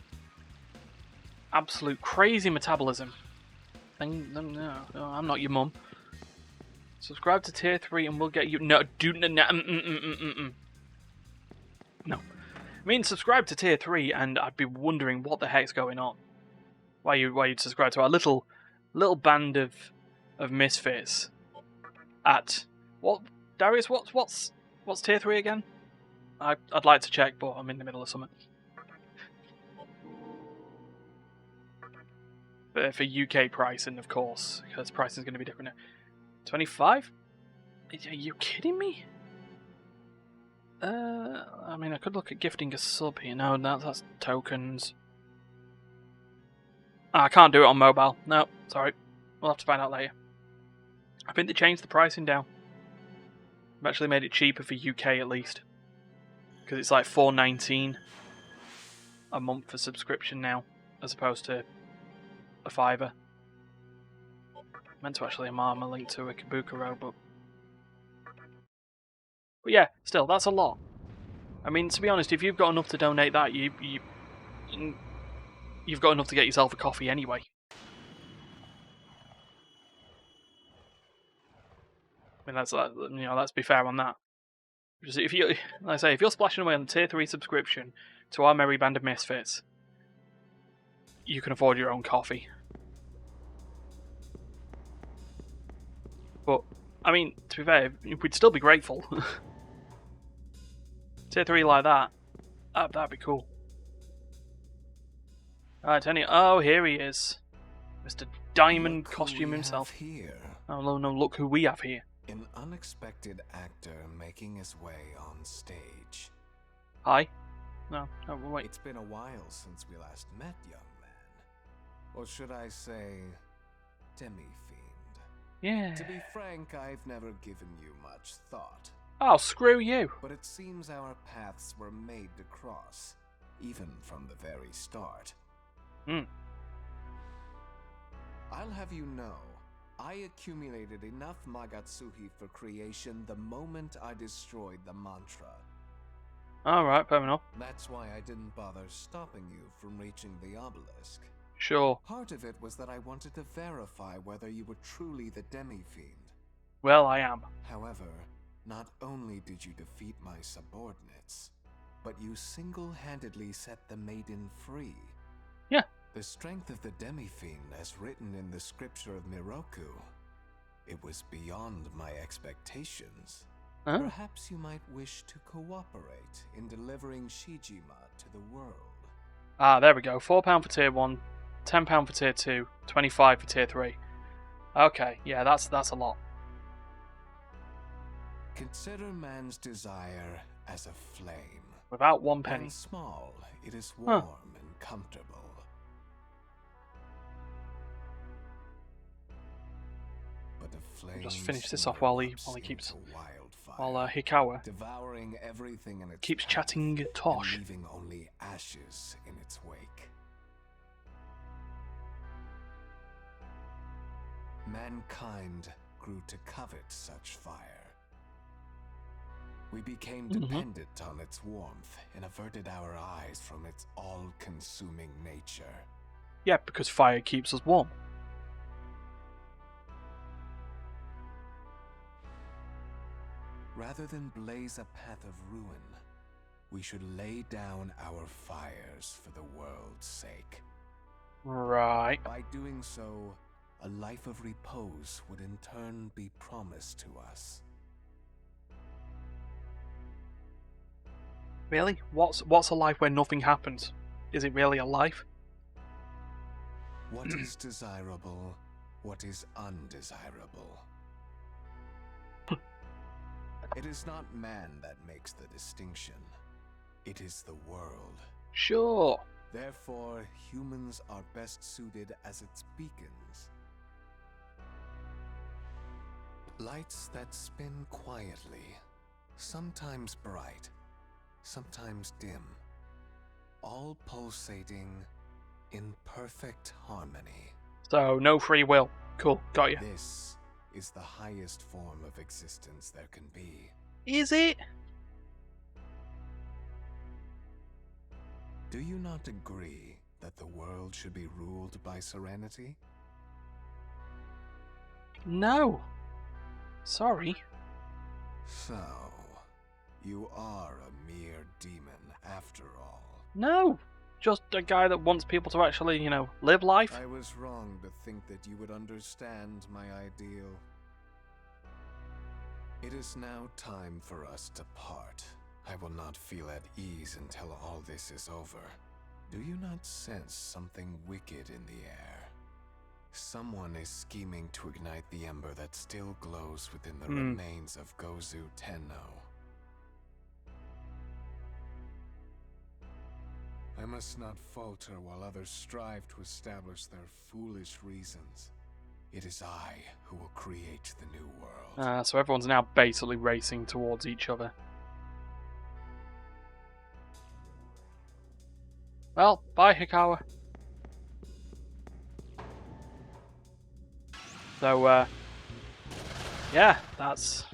absolute crazy metabolism, then no, I'm not your mum. Subscribe to tier 3 and we'll get you... No, do... No. I mean, subscribe to tier 3 and I'd be wondering what the heck's going on. Why you'd subscribe to our little band of misfits at... What? Darius, what's tier 3 again? I'd like to check, but I'm in the middle of something. But for UK pricing, of course, because pricing is going to be different now. 25? Are you kidding me? I mean, I could look at gifting a sub here. No, that's tokens. I can't do it on mobile. No, sorry. We'll have to find out later. I think they changed the pricing down. They've actually made it cheaper for UK at least. Because it's like $4.19 a month for subscription now, as opposed to a $5. Meant to actually mark a link to a Kabukuro, but yeah, still, that's a lot. I mean, to be honest, if you've got enough to donate that, you've got enough to get yourself a coffee anyway. I mean, let's be fair on that. Because if you, like I say, if you're splashing away on the tier 3 subscription to our merry band of misfits, you can afford your own coffee. But I mean, to be fair, we'd still be grateful. Tier 3 like that, that'd be cool. Alright, oh, here he is. Mr. Diamond Costume himself. Here. Oh, no, look who we have here. An unexpected actor making his way on stage. Hi. No, wait. It's been a while since we last met, young man. Or should I say, demi-fiend. Yeah. To be frank, I've never given you much thought. Oh, screw you. But it seems our paths were made to cross, even from the very start. I'll have you know, I accumulated enough Magatsuhi for creation the moment I destroyed the mantra. Alright, fair enough. That's why I didn't bother stopping you from reaching the obelisk. Sure. Part of it was that I wanted to verify whether you were truly the demi-fiend. Well, I am. However, not only did you defeat my subordinates, but you single-handedly set the maiden free. Yeah. The strength of the demi-fiend as written in the scripture of Miroku, it was beyond my expectations. Huh? Perhaps you might wish to cooperate in delivering Shijima to the world. Ah, there we go. £4 for tier 1, £10 for tier 2, 25 for tier 3. Okay, yeah, that's a lot. Consider man's desire as a flame. Without one penny. When small, it is warm and comfortable. But the flame Just finish this off while he keeps Hikawa devouring everything in its keeps path chatting tosh. and leaving only ashes in its wake. Mankind grew to covet such fire. We became dependent on its warmth and averted our eyes from its all-consuming nature. Yeah, because fire keeps us warm. Rather than blaze a path of ruin, we should lay down our fires for the world's sake. Right. By doing so, a life of repose would in turn be promised to us. Really? What's a life where nothing happens? Is it really a life? What is desirable? What is undesirable? It is not man that makes the distinction. It is the world. Sure. Therefore, humans are best suited as its beacons. Lights that spin quietly, sometimes bright, sometimes dim, all pulsating in perfect harmony. So, no free will. Cool, got you. This is the highest form of existence there can be. Is it? Do you not agree that the world should be ruled by serenity? No. Sorry. So, you are a mere demon after all. No! Just a guy that wants people to actually, live life. I was wrong to think that you would understand my ideal. It is now time for us to part. I will not feel at ease until all this is over. Do you not sense something wicked in the air? Someone is scheming to ignite the ember that still glows within the remains of Gozu Tenno. I must not falter while others strive to establish their foolish reasons. It is I who will create the new world. So everyone's now basically racing towards each other. Well, bye Hikawa. So, yeah, that's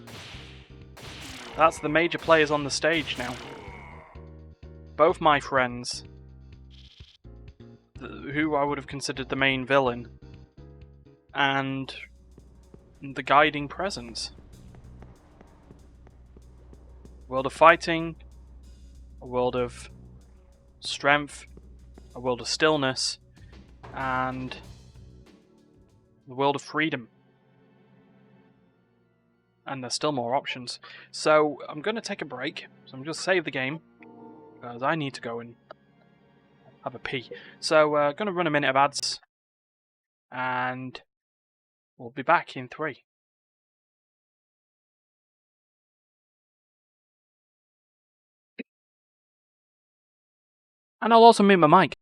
the major players on the stage now. Both my friends, who I would have considered the main villain, and the guiding presence. A world of fighting, a world of strength, a world of stillness, and the world of freedom. And there's still more options. So I'm going to take a break. So I'm just save the game, because I need to go and have a pee. So going to run a minute of ads, and we'll be back in 3. And I'll also mute my mic.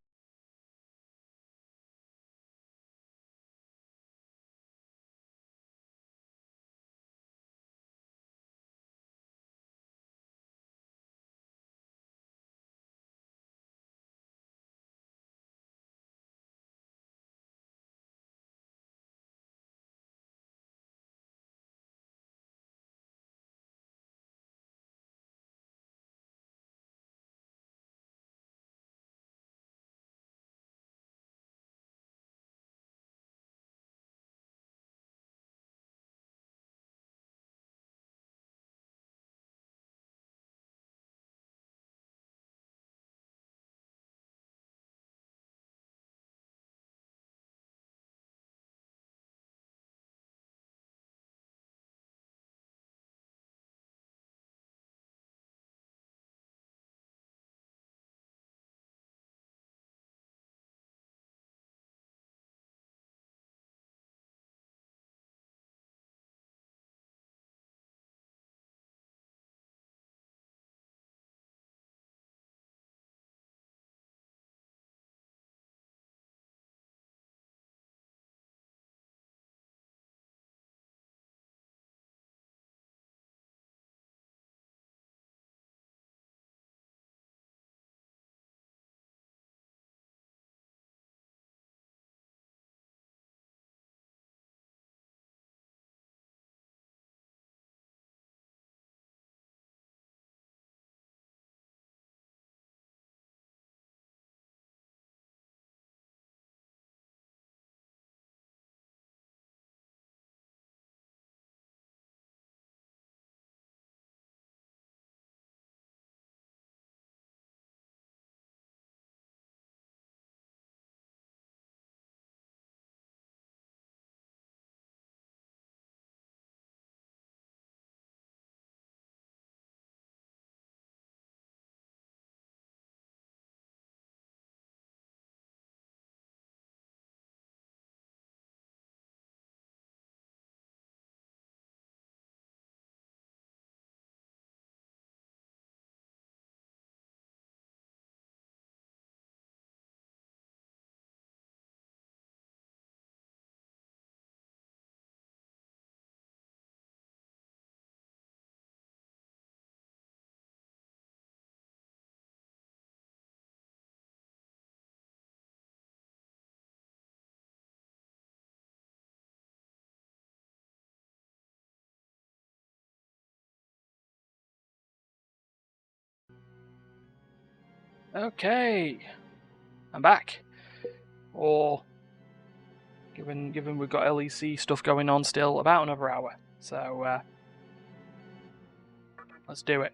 Okay, I'm back. Or given we've got LEC stuff going on still, about another hour. So, let's do it.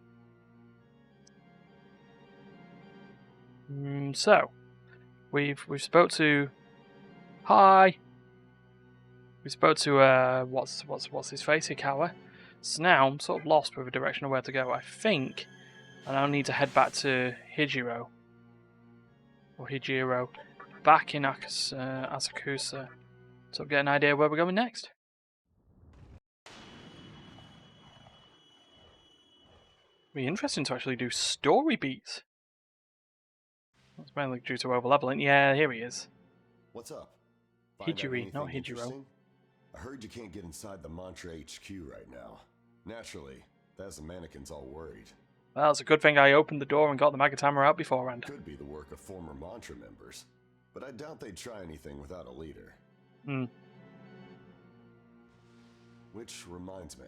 So, we've spoke to... Hi! We spoke to, what's his face, Hikawa. So now I'm sort of lost with a direction of where to go. I think I now need to head back to Hijiro. Or Hijiro. Back in Asakusa. So get an idea where we're going next. Be interesting to actually do story beats. That's mainly due to overleveling. Yeah, here he is. What's up? Find out Hijiri, not anything Hijiro. interesting? I heard you can't get inside the Mantra HQ right now. Naturally, that's the mannequins all worried. Well, it's a good thing I opened the door and got the Magatama out beforehand. Could be the work of former Mantra members, but I doubt they'd try anything without a leader. Which reminds me,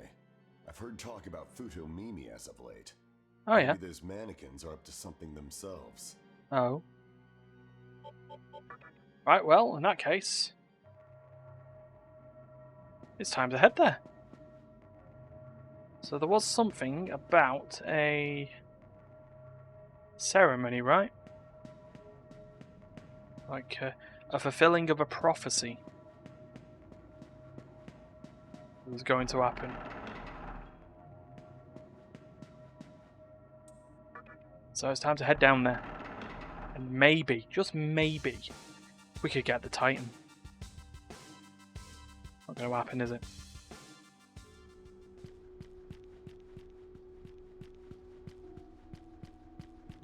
I've heard talk about Futomimi as of late. Oh yeah. Maybe those mannequins are up to something themselves. Oh. Right, well, in that case, it's time to head there. So there was something about a ceremony, right? Like a fulfilling of a prophecy was going to happen. So it's time to head down there. And maybe, just maybe, we could get the Titan. Not going to happen, is it?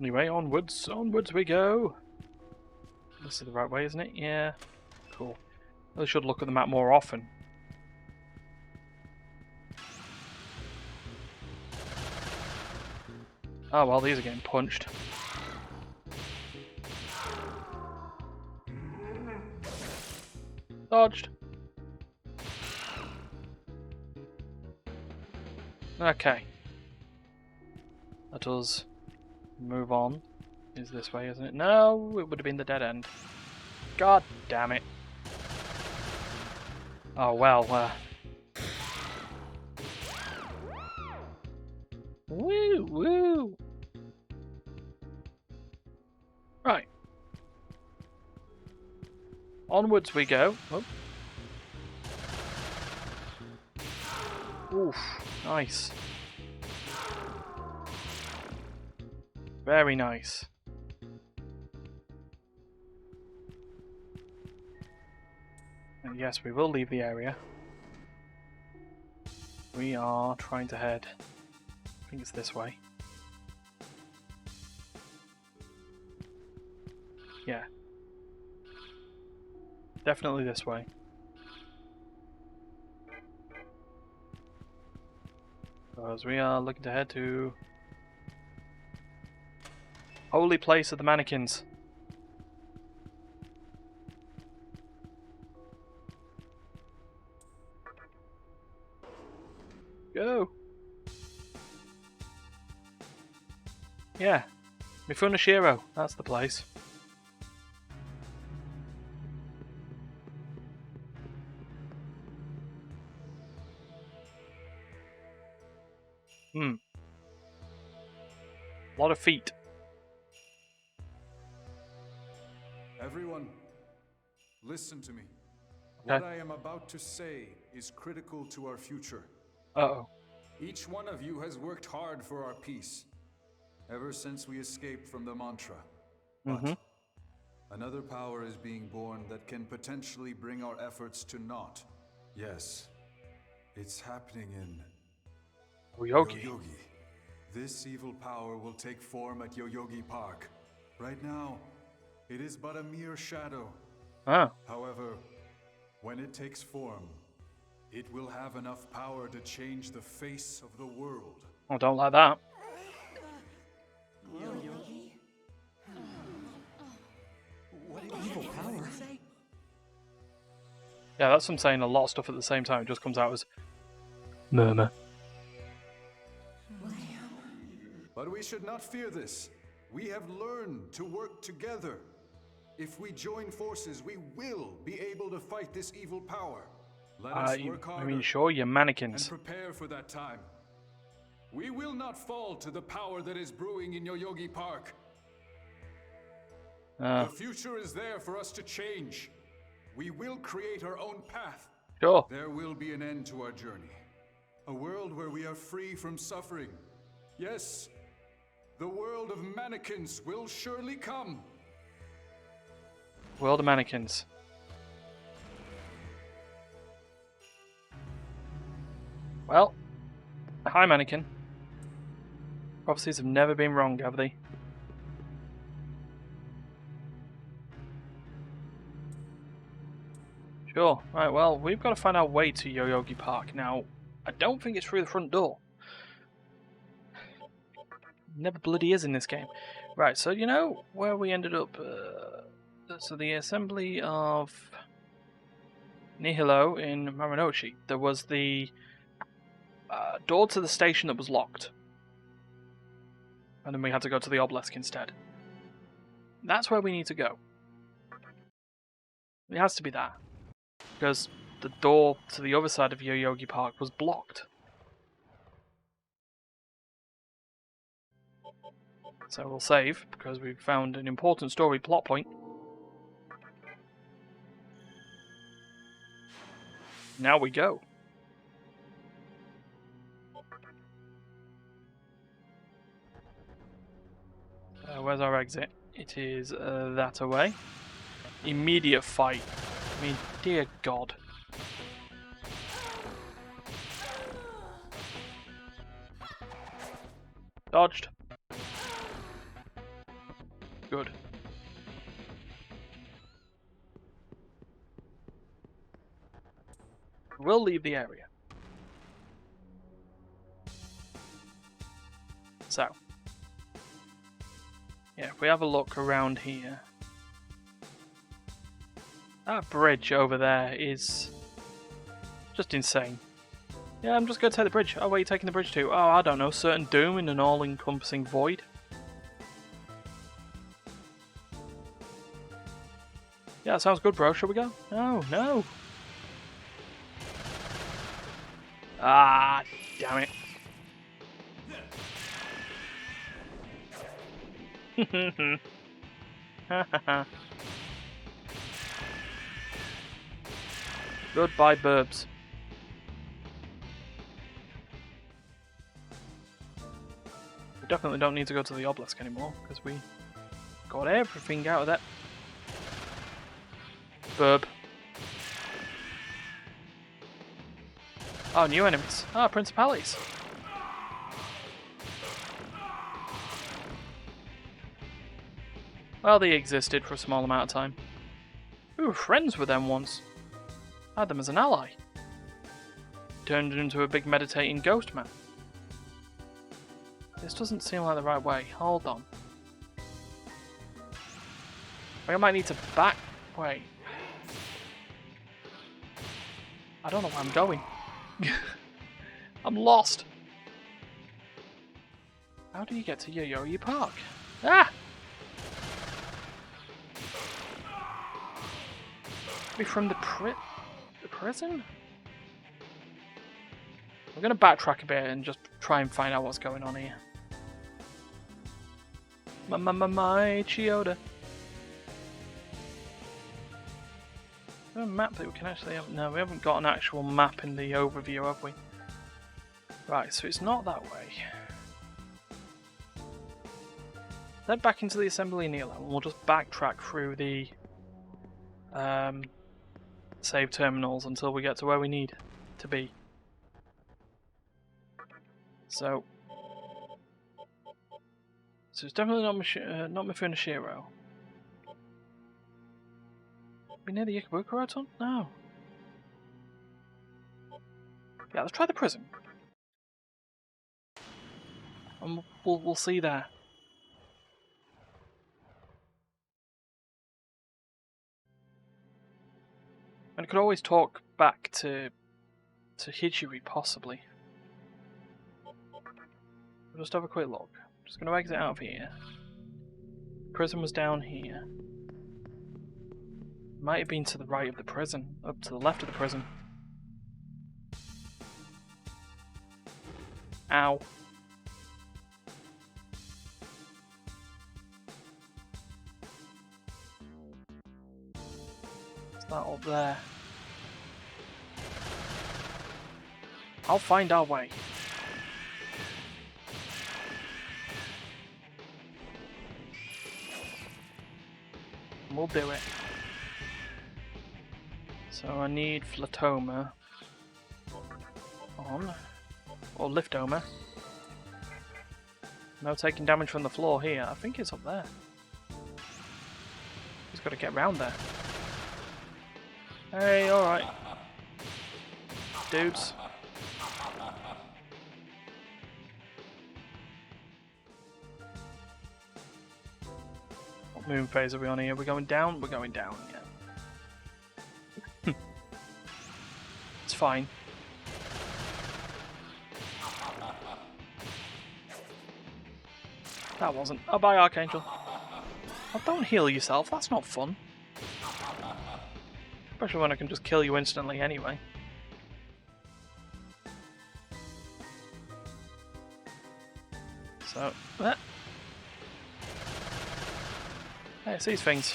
Anyway, onwards we go. This is the right way, isn't it? Yeah. Cool. I should look at the map more often. Oh well, these are getting punched. Dodged. Okay. Let us move on. Is this way, isn't it? No, it would have been the dead end. God damn it. Oh well, Woo woo. Right. Onwards we go. Oh. Oof, nice. Very nice. And yes, we will leave the area. We are trying to head, I think it's this way. Yeah. Definitely this way. Because we are looking to head to holy place of the mannequins. Go! Yeah. Mifunashiro, that's the place. A lot of feet. Everyone, listen to me. Okay. What I am about to say is critical to our future. Uh-oh. Each one of you has worked hard for our peace, ever since we escaped from the Mantra. But another power is being born that can potentially bring our efforts to naught. Yes, it's happening in Yoyogi. Yoyogi. This evil power will take form at Yoyogi Park. Right now, it is but a mere shadow. Oh. However, when it takes form, it will have enough power to change the face of the world. I don't like that. Yeah, that's them saying a lot of stuff at the same time. It just comes out as murmur. But we should not fear this. We have learned to work together. If we join forces, we will be able to fight this evil power. Let us work I harder mean, sure, you're and mannequins. prepare for that time. We will not fall to the power that is brewing in Yoyogi Park. The future is there for us to change. We will create our own path. Sure. There will be an end to our journey. A world where we are free from suffering. Yes, the world of mannequins will surely come. World of mannequins. Well, hi mannequin. Prophecies have never been wrong, have they? Sure. Right, well, we've got to find our way to Yoyogi Park. Now, I don't think it's through the front door. Never bloody is in this game. Right, so you know where we ended up? So the assembly of Nihilo in Marunouchi. There was the door to the station that was locked. And then we had to go to the obelisk instead. That's where we need to go. It has to be that. Because the door to the other side of Yoyogi Park was blocked. So we'll save, because we've found an important story plot point. Now we go. Where's our exit? It is that away. Immediate fight. I mean, dear God. Dodged. Good. We'll leave the area. So. Yeah, if we have a look around here. That bridge over there is just insane. Yeah, I'm just going to take the bridge. Oh, where are you taking the bridge to? Oh, I don't know. Certain doom in an all-encompassing void. Yeah, sounds good, bro. Shall we go? No, no. Ah, damn it. Goodbye, burbs. We definitely don't need to go to the obelisk anymore, because we got everything out of that. Burb. Oh, new enemies. Ah, principalities. Well, they existed for a small amount of time. We were friends with them once. I had them as an ally. Turned into a big meditating ghost man. This doesn't seem like the right way. Hold on. I might need to back... Wait. I don't know where I'm going. I'm lost. How do you get to Yoyogi Park? Ah! Maybe from the prison? We're going to backtrack a bit and just try and find out what's going on here. My Chiyoda. Is there a map that we can actually have? No, we haven't got an actual map in the overview, have we? Right, so it's not that way. Head back into the assembly Nilo, and we'll just backtrack through the save terminals until we get to where we need to be. So it's definitely not Mifune Shiro. We near the Ikabuka Roton? No. Yeah, let's try the prison. And we'll see there. And I could always talk back to Hijiri, possibly. We'll just have a quick look. Just going to exit out of here. Prison was down here. Might have been to the right of the prison, up to the left of the prison. Ow. What's that up there? I'll find our way. We'll do it. So I need Flatoma on, or Liftoma. No taking damage from the floor here. I think it's up there. He's got to get round there. Hey, alright. Dudes. What moon phase are we on here? We're going down? We're going down, yeah. It's fine. That wasn't. Oh, bye, Archangel. Oh, don't heal yourself. That's not fun. Especially when I can just kill you instantly anyway. So, hey, it's these things.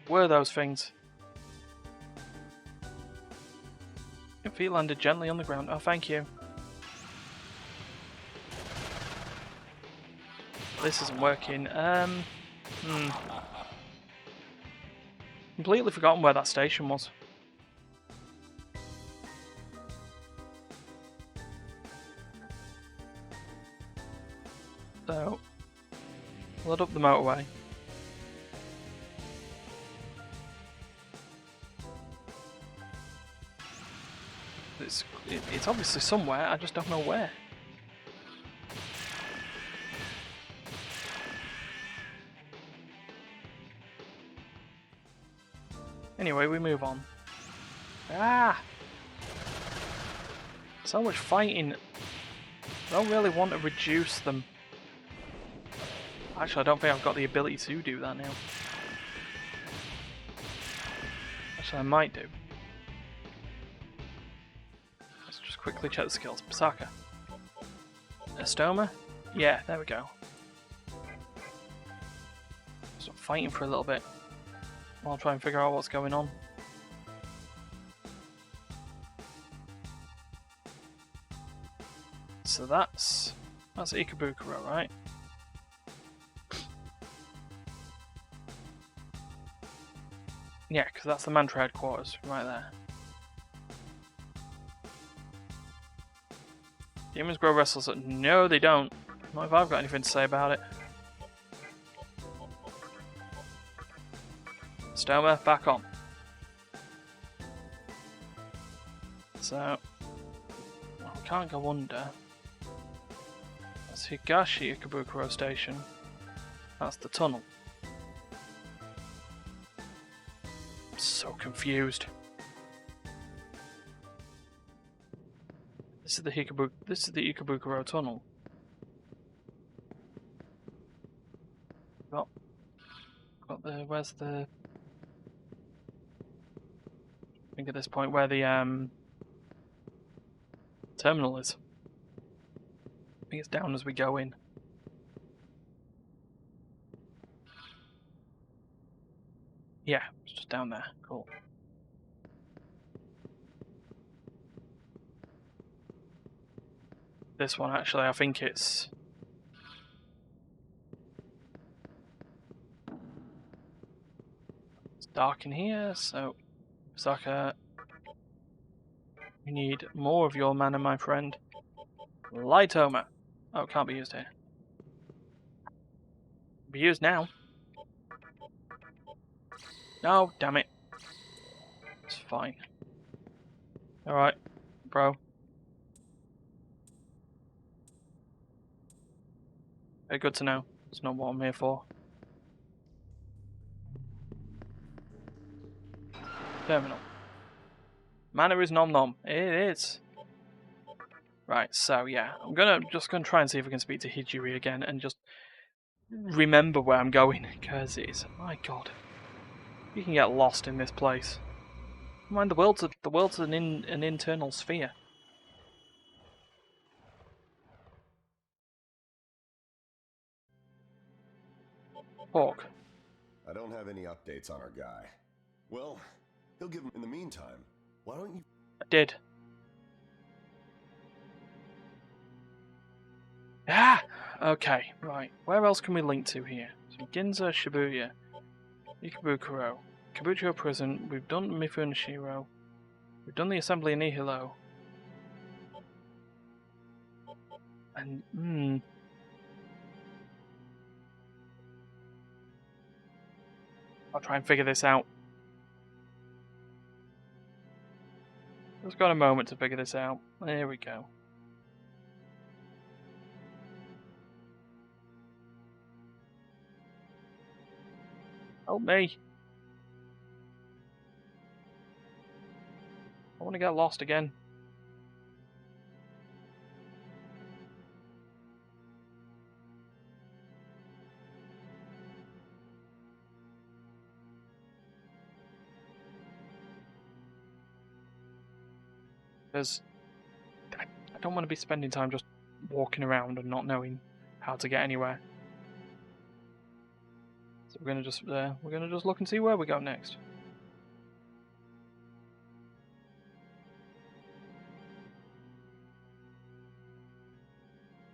Were those things? Your feet landed gently on the ground. Oh, thank you. This isn't working. Completely forgotten where that station was. So, load up the motorway. It's obviously somewhere, I just don't know where. Anyway, we move on. Ah! So much fighting. I don't really want to reduce them. Actually, I don't think I've got the ability to do that now. Actually, I might do. Let's just quickly check the skills. Pasaka. Estoma? Yeah, there we go. Stop fighting for a little bit. I'll try and figure out what's going on. So that's Ikebukuro, right? Yeah, because that's the Mantra headquarters, right there. Demons grow restless. No, they don't. Not if I've got anything to say about it. Stoma, back on. So, well, we can't go under. That's Higashi Ikebukuro Station. That's the tunnel. I'm so confused. This is the Ikebukuro tunnel. Got the where's the I think at this point where the terminal is. I think it's down as we go in. Yeah, it's just down there. Cool. This one actually, I think it's dark in here, so Saka, we need more of your mana, my friend. Lightoma. Oh, it can't be used here. Be used now. No, damn it. It's fine. Alright, bro. Very good to know. It's not what I'm here for. Terminal. Mana is nom nom. It is. Right, so yeah, I'm just gonna try and see if I can speak to Hijiri again and just remember where I'm going, because it's, my god, you can get lost in this place. Mind, the world's an internal sphere. Hawk. I don't have any updates on our guy. Well, he'll give him in the meantime. Why don't you... I did. Ah! Okay, right. Where else can we link to here? So Ginza, Shibuya, Ikebukuro, Kabucho Prison, we've done Mifune Shiro, we've done the Assembly in Nihilo. And, I'll try and figure this out. Just got a moment to figure this out. There we go. Help me. I want to get lost again. Because I don't want to be spending time just walking around and not knowing how to get anywhere. So we're gonna just look and see where we go next.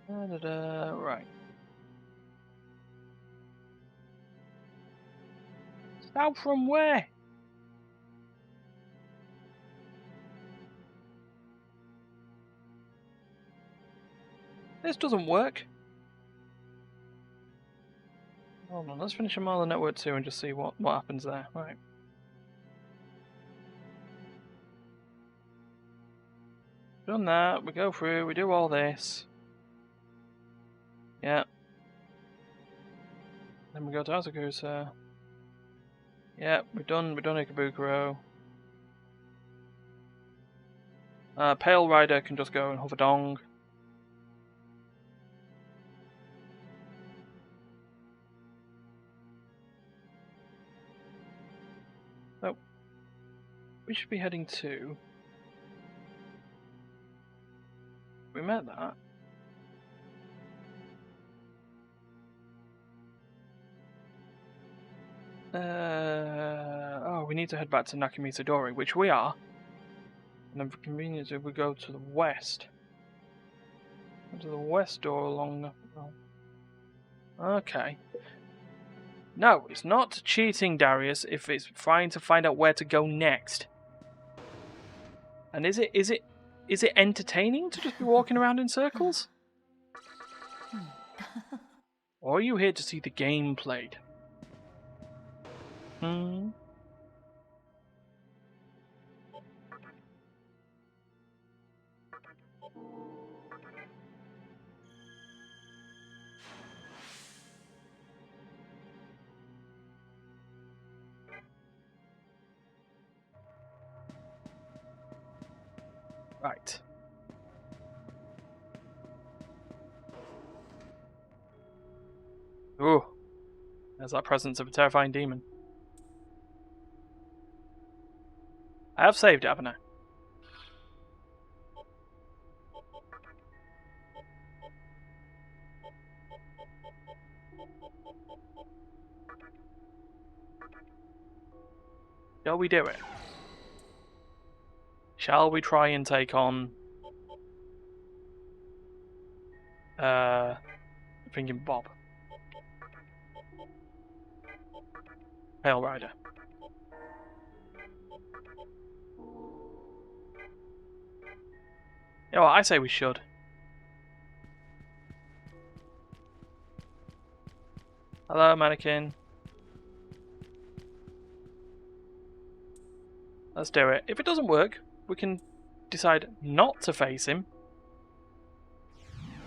Right. South from where? This doesn't work. Hold on, let's finish a mile of network 2 and just see what happens there. Right. Done that, we go through, we do all this. Yeah. Then we go to Asakusa. Yeah, we've done Ikebukuro. Pale Rider can just go and hover dong. So we should be heading to. We met that. Oh, we need to head back to Nakamita Dori, which we are. And then for convenience, if we go to the west. Go to the west door along the... Oh. Okay. No, it's not cheating, Darius, if it's trying to find out where to go next. And is it entertaining to just be walking around in circles? Or are you here to see the game played? Right. Ooh. There's that presence of a terrifying demon. I have saved it, haven't I? Shall we do it? Shall we try and take on... thinking Bob. Pale Rider. You know what, I say we should. Hello, mannequin. Let's do it. If it doesn't work, we can decide not to face him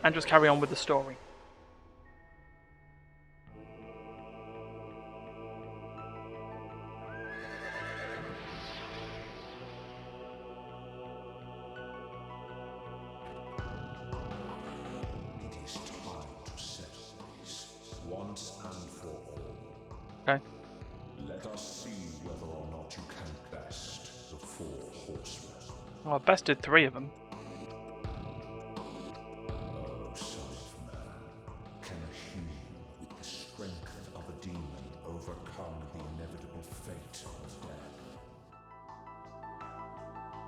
and just carry on with the story. It is time to settle this once and for all. Okay. Let us see whether or not you can best the form Oh, I bested 3 of them. Oh, son of man, can a human with the strength of a demon overcome the inevitable fate of death?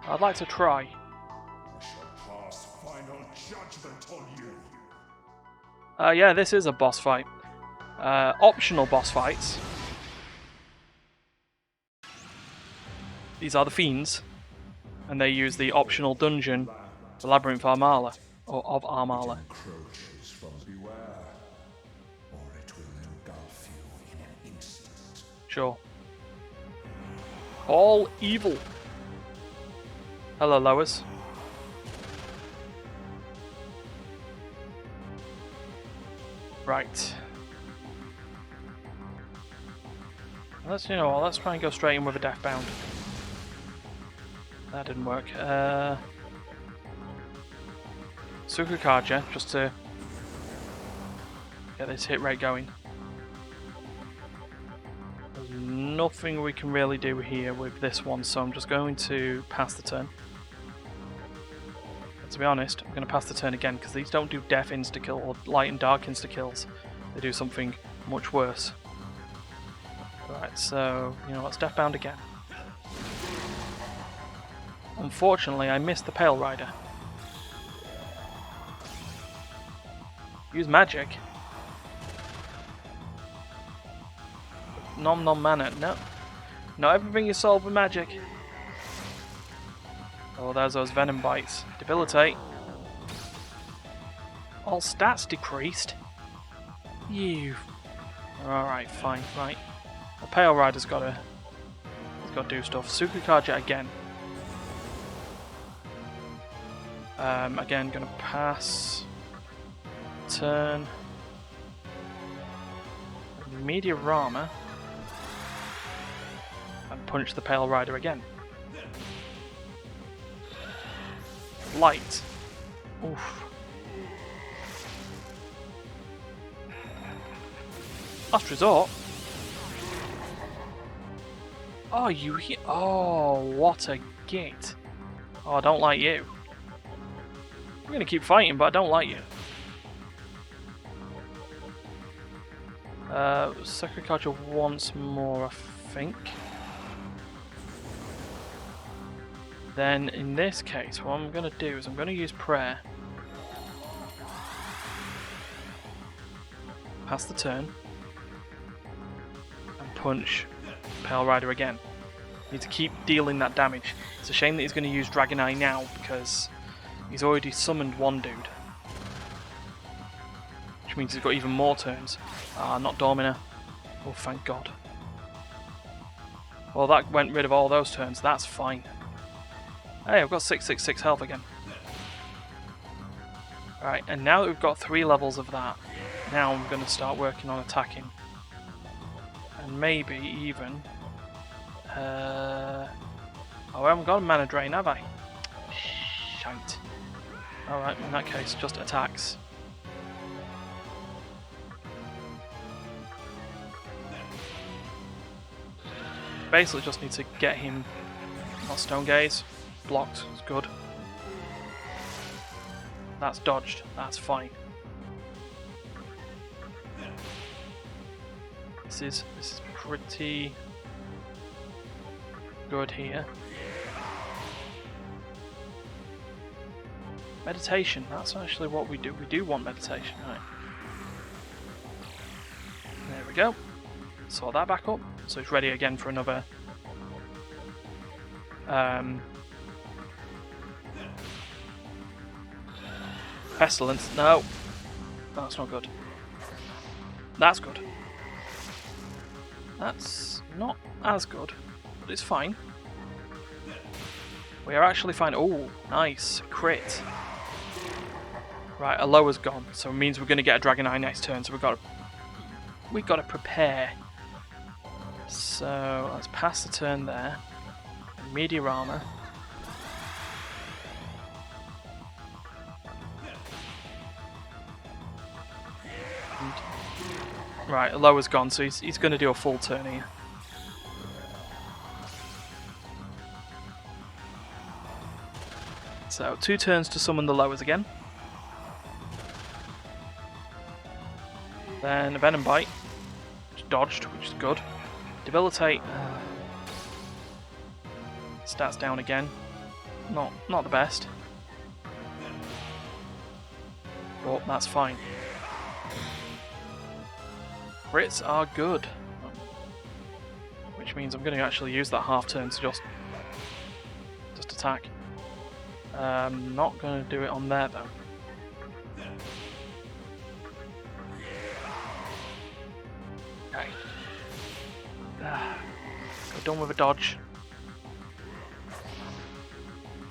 I'd like to try. I shall pass final judgment on you. Yeah, this is a boss fight. Optional boss fights. These are the Fiends, and they use the optional dungeon, the Labyrinth Armala, or of Armala. Encroaches from beware, or it will engulf you in an instant. Sure. All evil. Hello, Lois. Right. Let's try and go straight in with a Deathbound. That didn't work. Sukukaja, just to get this hit rate going. There's nothing we can really do here with this one, so I'm just going to pass the turn. To be honest, I'm going to pass the turn again, because these don't do death insta-kill or light and dark insta-kills. They do something much worse. Right, so, let's Deathbound again. Unfortunately, I missed the Pale Rider. Use magic. Nom nom mana. No. Not everything is solved with magic. Oh, there's those venom bites. Debilitate. All stats decreased. You. Alright, fine, right. The Pale Rider's gotta do stuff. Sukukaja again. Again, gonna pass. Turn. Meteorama. And punch the Pale Rider again. Light. Oof. Last resort. Oh, oh, what a git. Oh, I don't like you. I'm gonna keep fighting, but I don't like you. Sakurikaja once more, I think. Then, in this case, what I'm gonna do is I'm gonna use prayer. Pass the turn. And punch Pale Rider again. Need to keep dealing that damage. It's a shame that he's going to use Dragon Eye now, because he's already summoned one dude. Which means he's got even more turns. Ah, not Domina. Oh, thank God. Well, that went rid of all those turns. That's fine. Hey, I've got 666 health again. Alright, and now that we've got 3 levels of that, now I'm going to start working on attacking. And maybe even... oh, I haven't got a mana drain, have I? Shite. Alright, in that case, just attacks. Basically just need to get him... Not Stone Gaze. Blocked. It's good. That's dodged. That's fine. This is pretty good here. Meditation. That's actually what we do. We do want meditation, right? There we go. Sort that back up. So it's ready again for another. Pestilence. No. That's not good. That's good. That's not as good, but it's fine. We are actually fine. Oh, nice. Crit. Right, a lower's gone, so it means we're going to get a Dragon Eye next turn, so we've got to prepare. So, let's pass the turn there. Meteorama. Right, a lower's gone, so he's going to do a full turn here. So 2 turns to summon the lowers again. Then a Venom Bite, which dodged, which is good. Debilitate. Stats down again. Not the best. But that's fine. Crits are good. Which means I'm going to actually use that half turn to just attack. Not going to do it on there though. Okay. We're done with a dodge.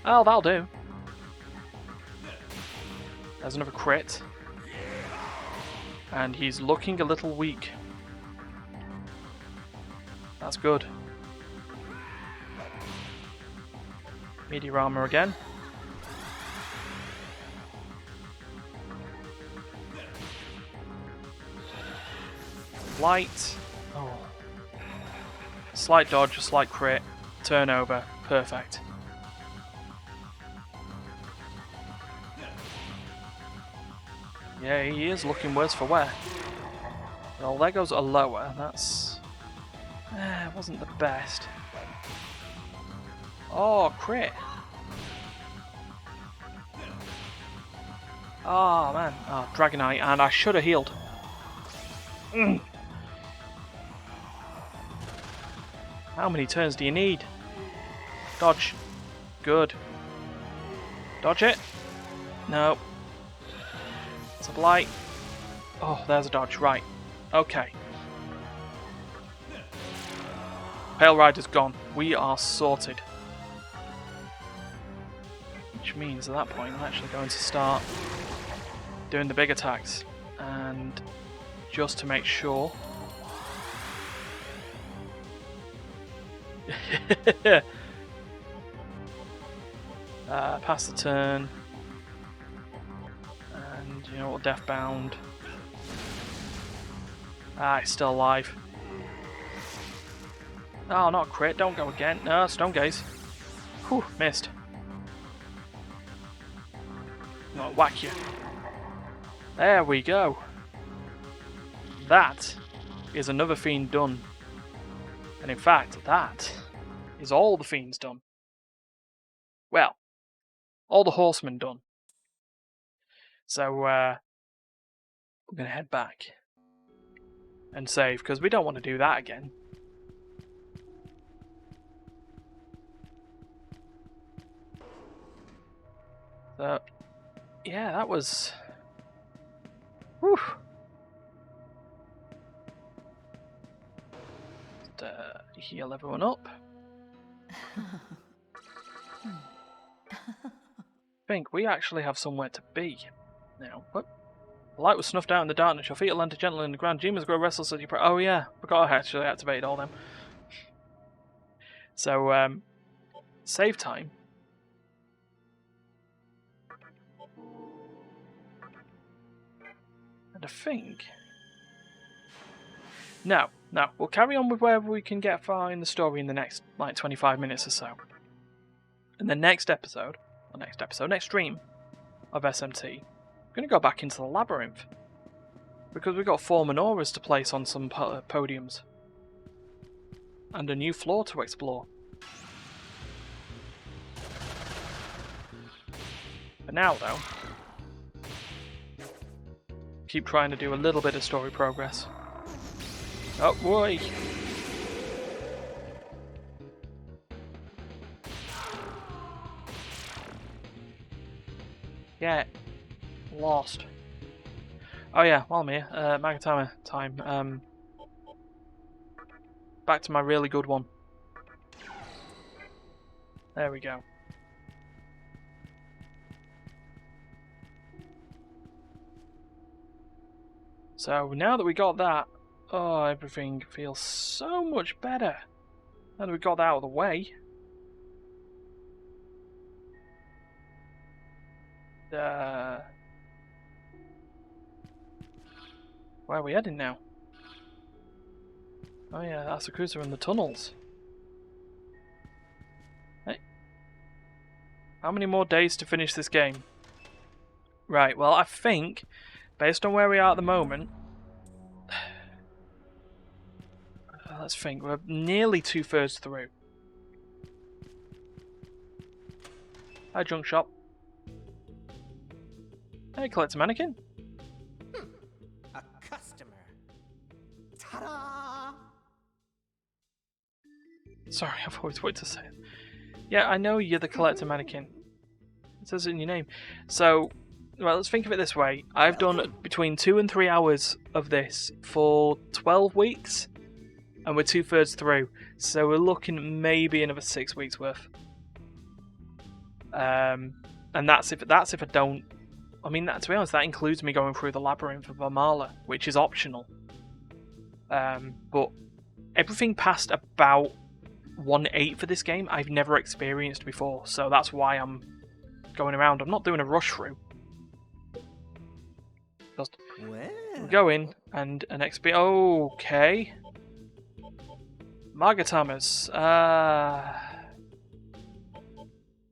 Oh, that'll do. There's another crit. And he's looking a little weak. That's good. Meteor armor again. Light. Oh. Slight dodge, a slight crit. Turnover. Perfect. Yeah, he is looking worse for wear. Well, there goes a lower. That's... wasn't the best. Oh, crit. Oh, man. Oh, Dragonite, and I should have healed. How many turns do you need? Dodge. Good. Dodge it. No. It's a blight. Oh, there's a dodge. Right. Okay. Pale Rider's gone. We are sorted. Which means at that point I'm actually going to start doing the big attacks. And just to make sure... pass the turn. And you know what, Deathbound. It's still alive. Oh, not a crit, don't go again. No, Stone Gaze. Whew, missed. I'll whack you. There we go. That is another fiend done. And in fact, that is all the fiends done. Well, all the horsemen done. So, we're going to head back and save, because we don't want to do that again. So, yeah, that was... Whew. Just, heal everyone up. I think we actually have somewhere to be now. What? The light was snuffed out in the darkness. Your feet are landed gently in the ground. Demons grow restless as you pray. Oh yeah, forgot I actually activated all them. So, save time. And I think... No, we'll carry on with wherever we can get far in the story in the next, like, 25 minutes or so. In the next stream of SMT, I'm going to go back into the labyrinth. Because we've got 4 menorahs to place on some podiums. And a new floor to explore. For now, though, keep trying to do a little bit of story progress. Oh, boy! Yeah, lost. Oh yeah, while I'm here, Magatama time. Back to my really good one. There we go. So now that we got that, oh, everything feels so much better. Now that we got that out of the way. Where are we heading now? Oh yeah, that's the cruiser in the tunnels. Hey. How many more days to finish this game? Right, well, I think, based on where we are at the moment, let's think, we're nearly 2/3 through. Hi, junk shop. Hey, collect a mannequin. A customer. Ta-da! Sorry, I've always wanted to say it. Yeah, I know you're the collector mannequin. It says it in your name. So, well, let's think of it this way. I've done between 2 and 3 hours of this for 12 weeks, and we're 2/3 through. So we're looking maybe another 6 weeks worth. And that's if I don't. I mean, to be honest, that includes me going through the labyrinth of Amala, which is optional. But everything past about 1/8 for this game, I've never experienced before, so that's why I'm going around. I'm not doing a rush through. Just go in and an XP. Okay. Margatamas.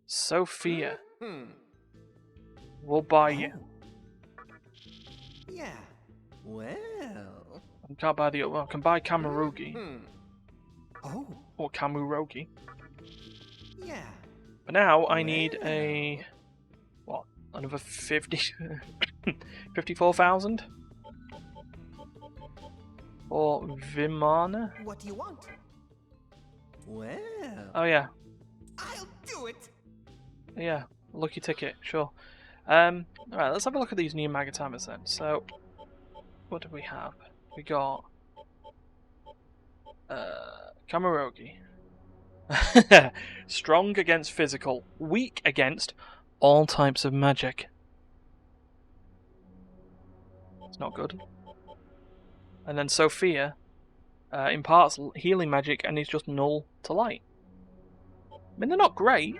Sophia. We'll buy you. Yeah. Well. I can't buy the. Well, I can buy Kamurogi. Oh. Or Kamurogi. Yeah. But now I need a. What? Another 50. 54,000? Or Vimana? What do you want? Well. Oh, yeah. I'll do it. Yeah. Lucky ticket, sure. Alright, let's have a look at these new Magatamas then. So, what do we have? We got. Kamurogi. Strong against physical, weak against all types of magic. It's not good. And then Sophia imparts healing magic and is just null to light. I mean, they're not great.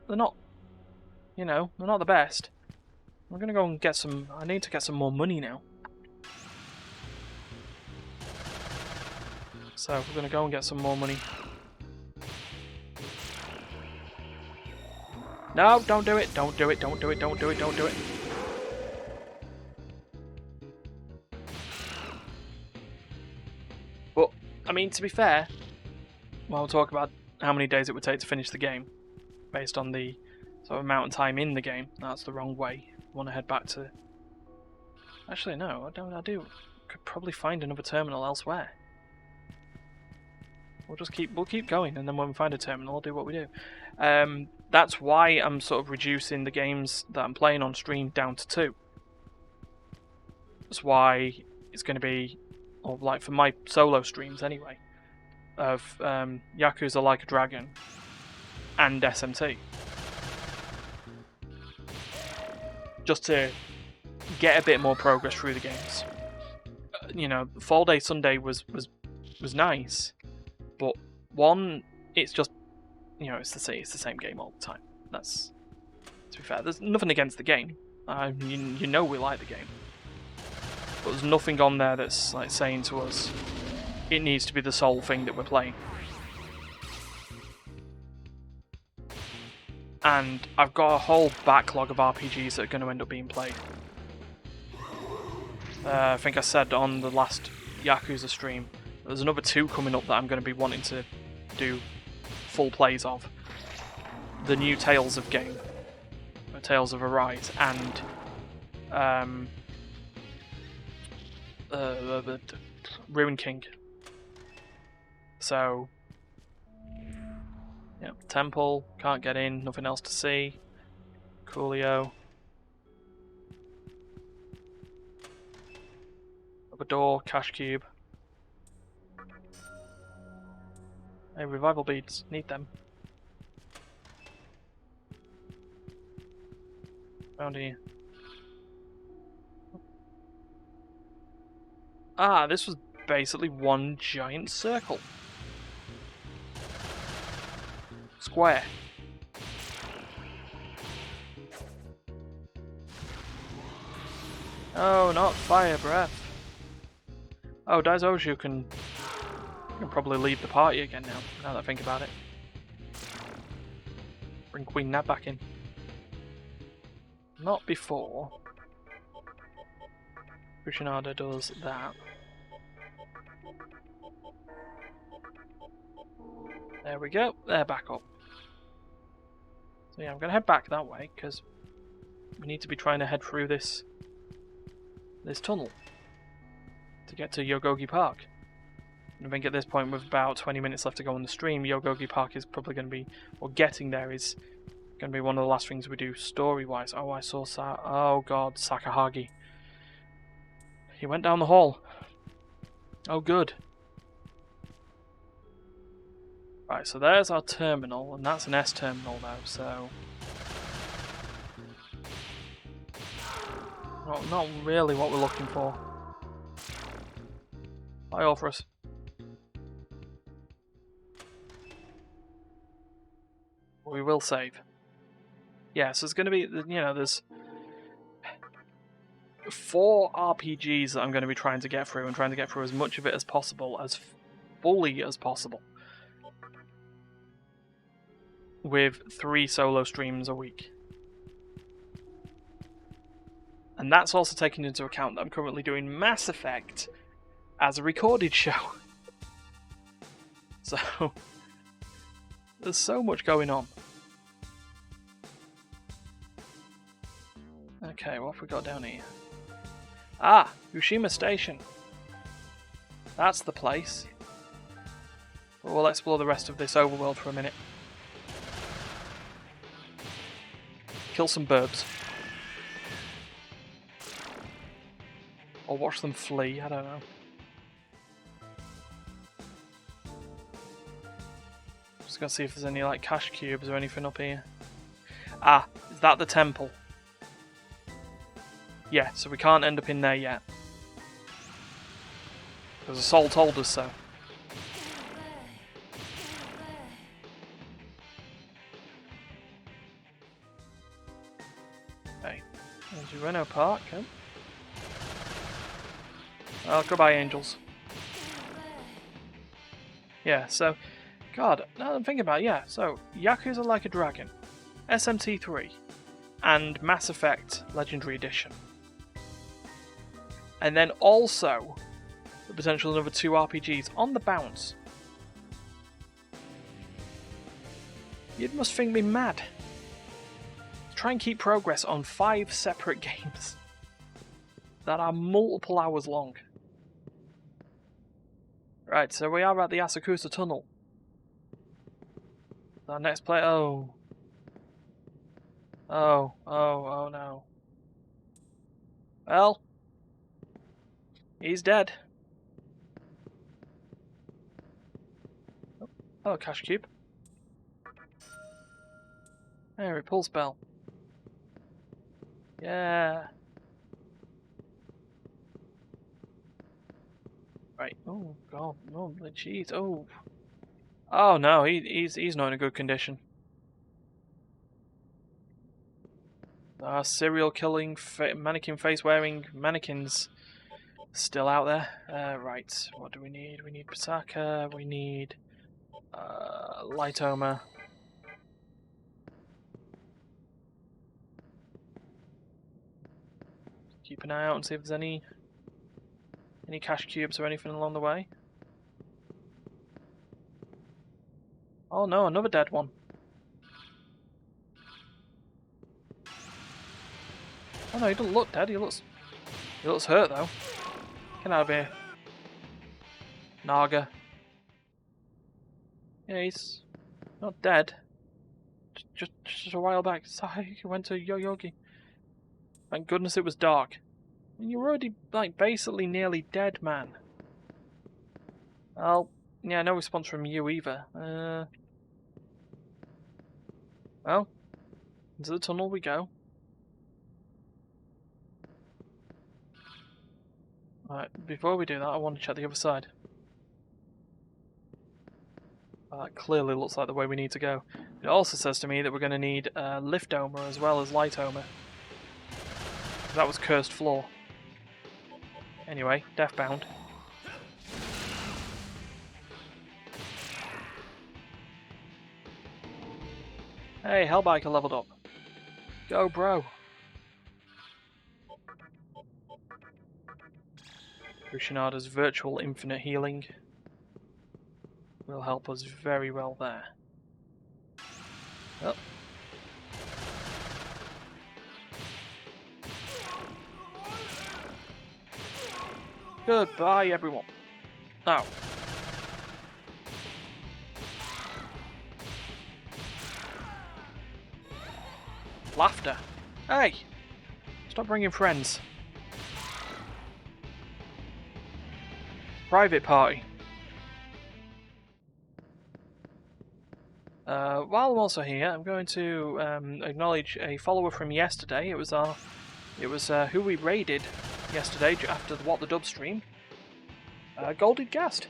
They're not, they're not the best. I'm gonna go and get some. I need to get some more money now. So we're gonna go and get some more money. No, don't do it, don't do it, don't do it, don't do it, don't do it. But, I mean, to be fair, well, we'll talk about how many days it would take to finish the game, based on the sort of amount of time in the game. That's the wrong way. I want to head back to... Actually, no, I do. Could probably find another terminal elsewhere. We'll keep going, and then when we find a terminal, we'll do what we do. That's why I'm sort of reducing the games that I'm playing on stream down to 2. That's why it's going to be, or like for my solo streams anyway, of Yakuza Like a Dragon and SMT. Just to get a bit more progress through the games. Fall Day Sunday was nice. But one, it's just, it's the same game all the time. That's, to be fair, there's nothing against the game. We like the game. But there's nothing on there that's like saying to us, it needs to be the sole thing that we're playing. And I've got a whole backlog of RPGs that are going to end up being played. I think I said on the last Yakuza stream, there's another 2 coming up that I'm going to be wanting to do full plays of. The new Tales of game, Tales of Arise, and Ruin King. So, yeah, Temple, can't get in, nothing else to see. Coolio. Up a door, Cash Cube. Hey, revival beads, need them. Around here. Ah, this was basically one giant circle. Square. Oh, not fire breath. Oh, Daizoju can probably leave the party again now that I think about it. Bring Queen Nat back in. Not before Kushinada does that. There we go. They're back up. So yeah, I'm going to head back that way, because we need to be trying to head through this tunnel to get to Yogogi Park. And I think at this point, with about 20 minutes left to go on the stream, Yogogi Park is probably going to be, or getting there is going to be one of the last things we do story-wise. Oh, I saw oh god, Sakahagi. He went down the hall. Oh, good. Right, so there's our terminal, and that's an S terminal though, so... Well, not really what we're looking for. Hi, Orpheus. We will save. Yeah, so it's going to be, there's 4 RPGs that I'm going to be trying to get through, and trying to get through as much of it as possible, as fully as possible. With 3 solo streams a week. And that's also taking into account that I'm currently doing Mass Effect as a recorded show. So, there's so much going on. Okay, what have we got down here? Ah, Yushima Station. That's the place. But we'll explore the rest of this overworld for a minute. Kill some burbs. Or watch them flee, I don't know. Just gonna see if there's any like cash cubes or anything up here. Ah, is that the temple? Yeah, so we can't end up in there yet. Because the soul told us so. Okay, there's Ueno Park, okay. Oh, goodbye, angels. Yeah, so, God, now that I'm thinking about it, yeah, so, Yakuza Like a Dragon, SMT3, and Mass Effect Legendary Edition. And then also, the potential another 2 RPGs on the bounce. You must think me mad. Try and keep progress on 5 separate games that are multiple hours long. Right, so we are at the Asakusa Tunnel. Our next play. Oh no. Well, he's dead. Oh, cash cube. There, pulse bell. Yeah. Right. Oh god. No, jeez. Oh. Oh no, he's not in a good condition. Serial killing, mannequin face wearing mannequins still out there. Right. What do we need? We need Pasaka. We need Lightoma. Keep an eye out and see if there's any cash cubes or anything along the way. Oh no, another dead one. Oh no, he doesn't look dead. He looks hurt though. Get out of here, Naga. Yeah, he's not dead. Just a while back, he went to Yoyogi. Thank goodness it was dark. You're already, like, basically nearly dead, man. Well, yeah, no response from you either. Well, into the tunnel we go. Right, before we do that, I want to check the other side. That clearly looks like the way we need to go. It also says to me that we're going to need Liftoma as well as Lightoma. That was Cursed Floor. Anyway, Deathbound. Hey, Hellbiker leveled up. Go, bro. Kushinada's virtual infinite healing will help us very well there. Oh. Goodbye, everyone. Now. Laughter. Hey! Stop bringing friends. Private party. While I'm also here, I'm going to acknowledge a follower from yesterday. It was who we raided yesterday after the What the Dub stream. Golded Guest.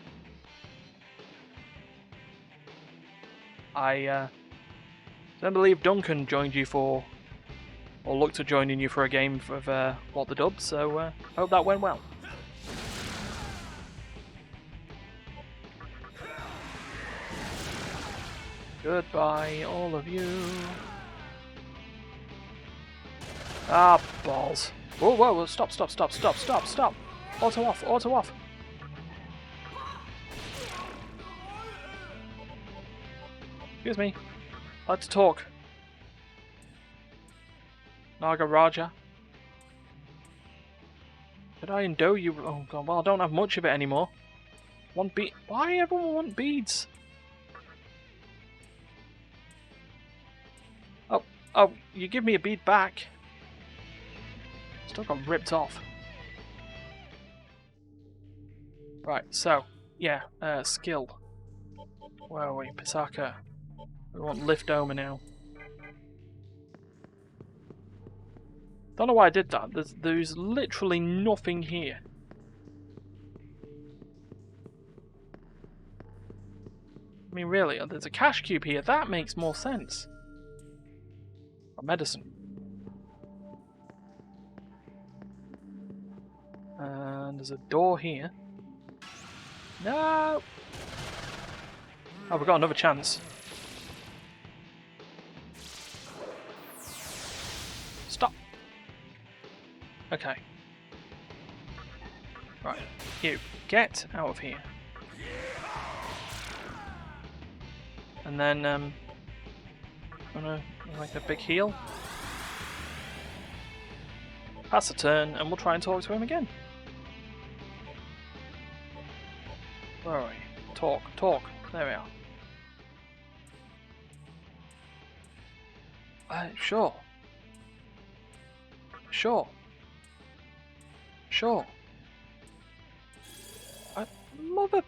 I don't believe Duncan joined you for, or looked to joining you for a game of What the Dub, so hope that went well. Goodbye, all of you. Ah, balls. Whoa, whoa, whoa, stop. Auto off. Excuse me. Let's talk. Nagaraja. Did I endow you? Oh god, well I don't have much of it anymore. One bead. Why everyone want beads? Oh, you give me a bead back. Still got ripped off. Right, so, yeah, skill. Where are we? Pisaka. We want Lift Doma now. Don't know why I did that. There's literally nothing here. I mean, really, there's a cash cube here. That makes more sense. Or medicine. And there's a door here. No! Oh, we've got another chance. Stop! Okay. Right. You, get out of here. And then, gonna make a big heal. Pass the turn, and we'll try and talk to him again. Where are we? Talk. There we are. Sure. Mother...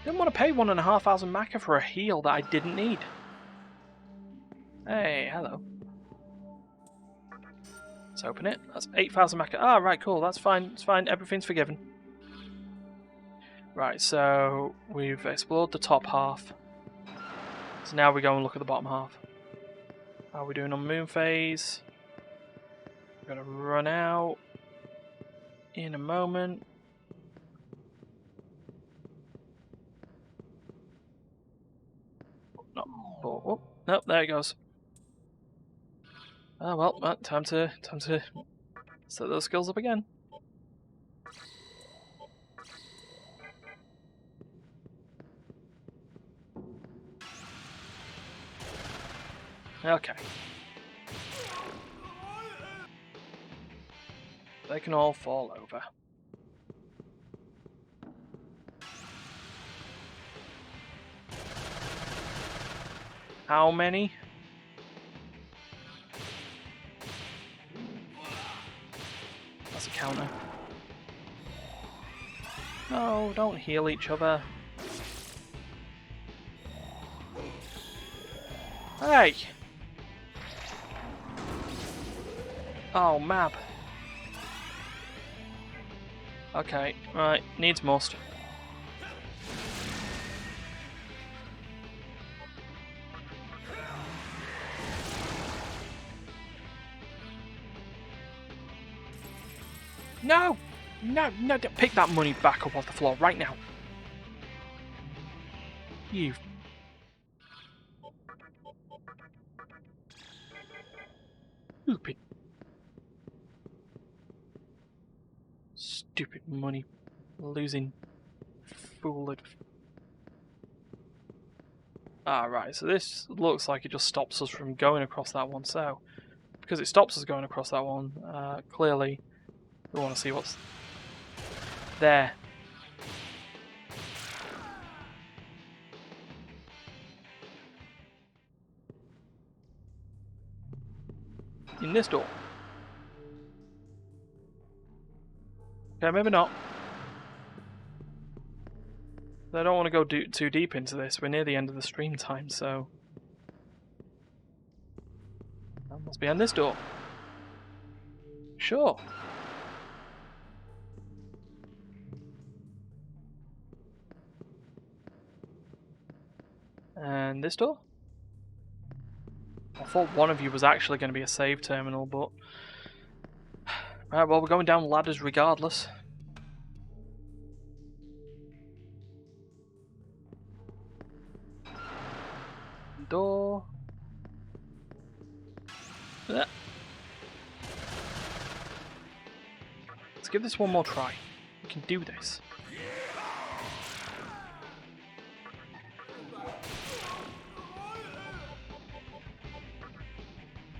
Didn't want to pay 1,500 Maka for a heal that I didn't need. Hey, hello. Let's open it. That's 8,000 Maka. Ah, right, cool. That's fine. It's fine. Everything's forgiven. Right, so we've explored the top half. So now we go and look at the bottom half. How are we doing on moon phase? We're going to run out in a moment. No. Oh, nope, there it goes. Oh well, time to set those skills up again. Okay. They can all fall over. How many? That's a counter. No, don't heal each other. Hey! Oh, map. Okay, right, needs must. No! No, pick that money back up off the floor right now. You... money losing fool. Ah, right, so this looks like it just stops us from going across that one. So, because it stops us going across that one, clearly we want to see what's there. In this door. Okay, maybe not. I don't want to go too deep into this. We're near the end of the stream time, so... That must be on this door. Sure. And this door? I thought one of you was actually going to be a save terminal, but... Right, well, we're going down ladders regardless. Door. Yeah. Let's give this one more try. We can do this.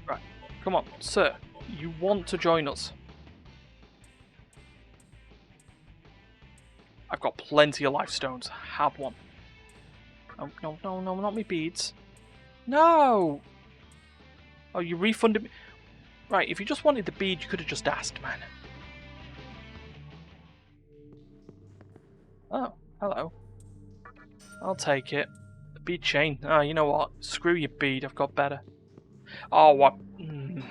Right, come on, sir. You want to join us? I've got plenty of life stones. Have one. Oh, no, not me beads. No! Oh, you refunded me. Right, if you just wanted the bead, you could have just asked, man. Oh, hello. I'll take it. The bead chain. Oh, you know what? Screw your bead, I've got better. Oh, what? I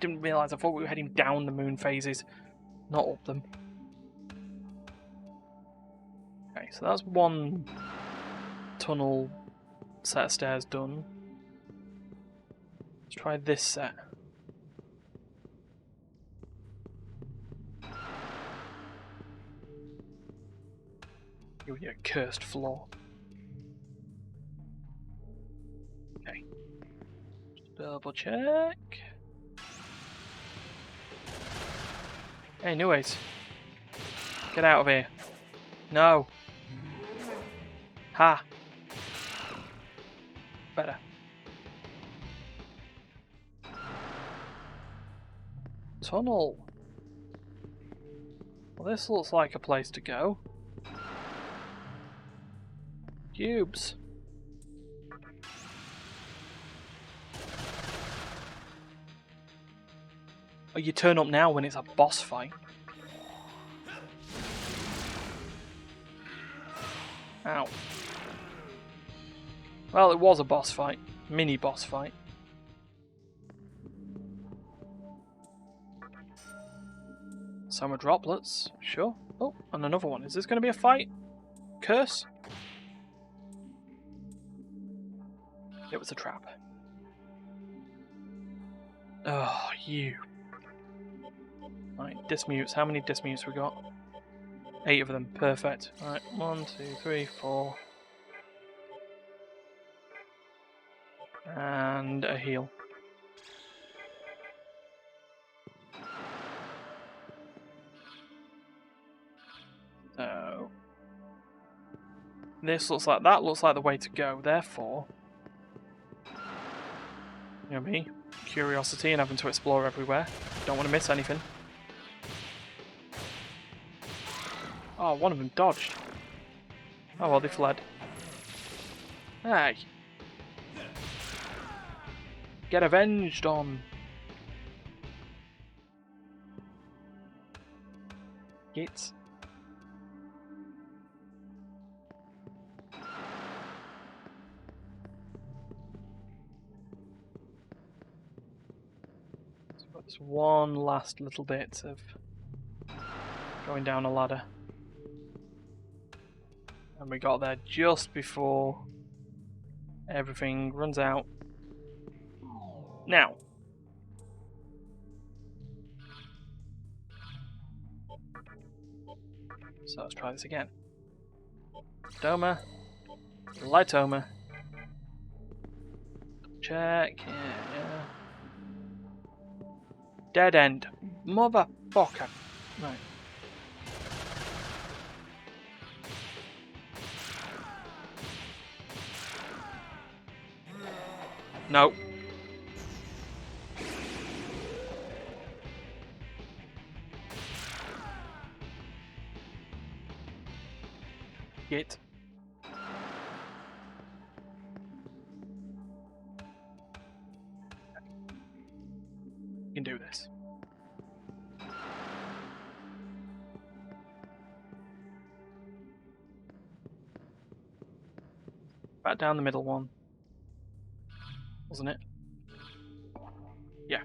didn't realise, I thought we were heading down the moon phases, not up them. Okay, so that's one tunnel set of stairs done. Let's try this set. You cursed floor. Okay. Just double check. Hey, Nuways. Get out of here. No. Ha. Better. Tunnel. Well, this looks like a place to go. Cubes. Oh, you turn up now when it's a boss fight. Ow. Well, it was a boss fight. Mini boss fight. Summer droplets. Sure. Oh, and another one. Is this going to be a fight? Curse? It was a trap. Oh, you. Right, dismutes. How many dismutes we got? 8 of them. Perfect. Right, 1, 2, 3, 4. And a heal. So this looks like the way to go. Therefore, you know me, curiosity and having to explore everywhere. Don't want to miss anything. Oh, one of them dodged. Oh well, they fled. Hey, get avenged on. Gits. There's one last little bit of going down a ladder. And we got there just before everything runs out. Now. So let's try this again. Doma. Lightoma. Check. Yeah. Dead end. Motherfucker. Right. No. Get. You can do this. Back down the middle one. Wasn't it? Yeah.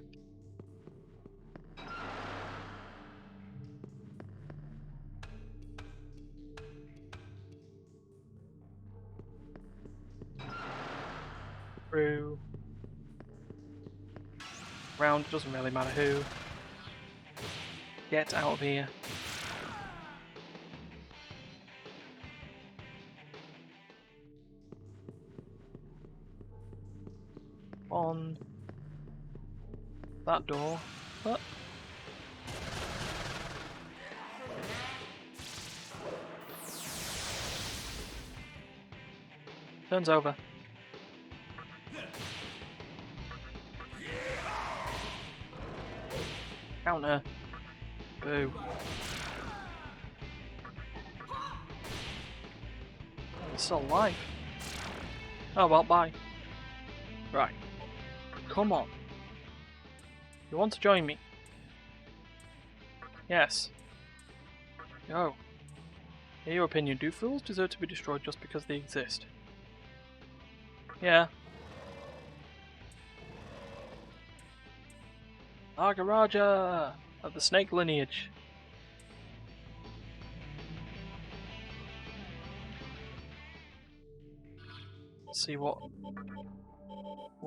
Through. Round, doesn't really matter who. Get out of here. On that door. What? Turns over. Counter. Boo. It's still alive. Oh well, bye. Right. Come on. You want to join me? Yes. Go. In your opinion, do fools deserve to be destroyed just because they exist? Yeah. Agaraja of the snake lineage. Let's see what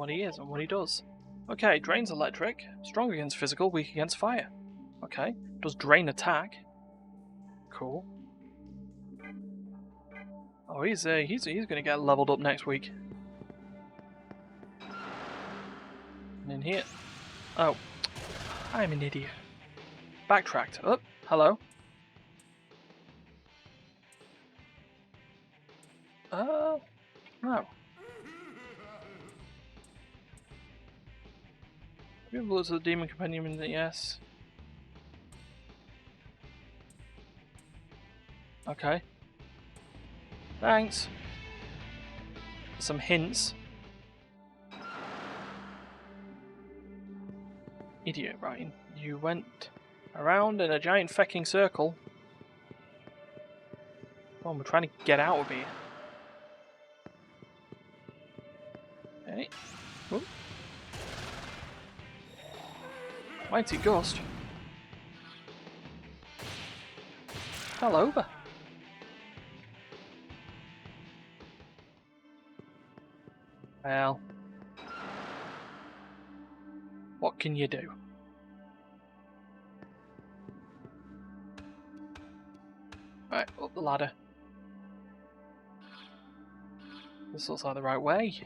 he is and what he does. Okay, drains electric, strong against physical, weak against fire. Okay, does drain attack. Cool. Oh, he's gonna get leveled up next week. And in here. Oh, I'm an idiot. Backtracked. Oh, hello. No. People to the demon companion in the yes. Okay. Thanks. Some hints. Idiot, Ryan. You went around in a giant fecking circle. Come on, we're trying to get out of here. Okay. Whoop. Mighty Gust. Fell over. Well. What can you do? Right, up the ladder. This looks like the right way.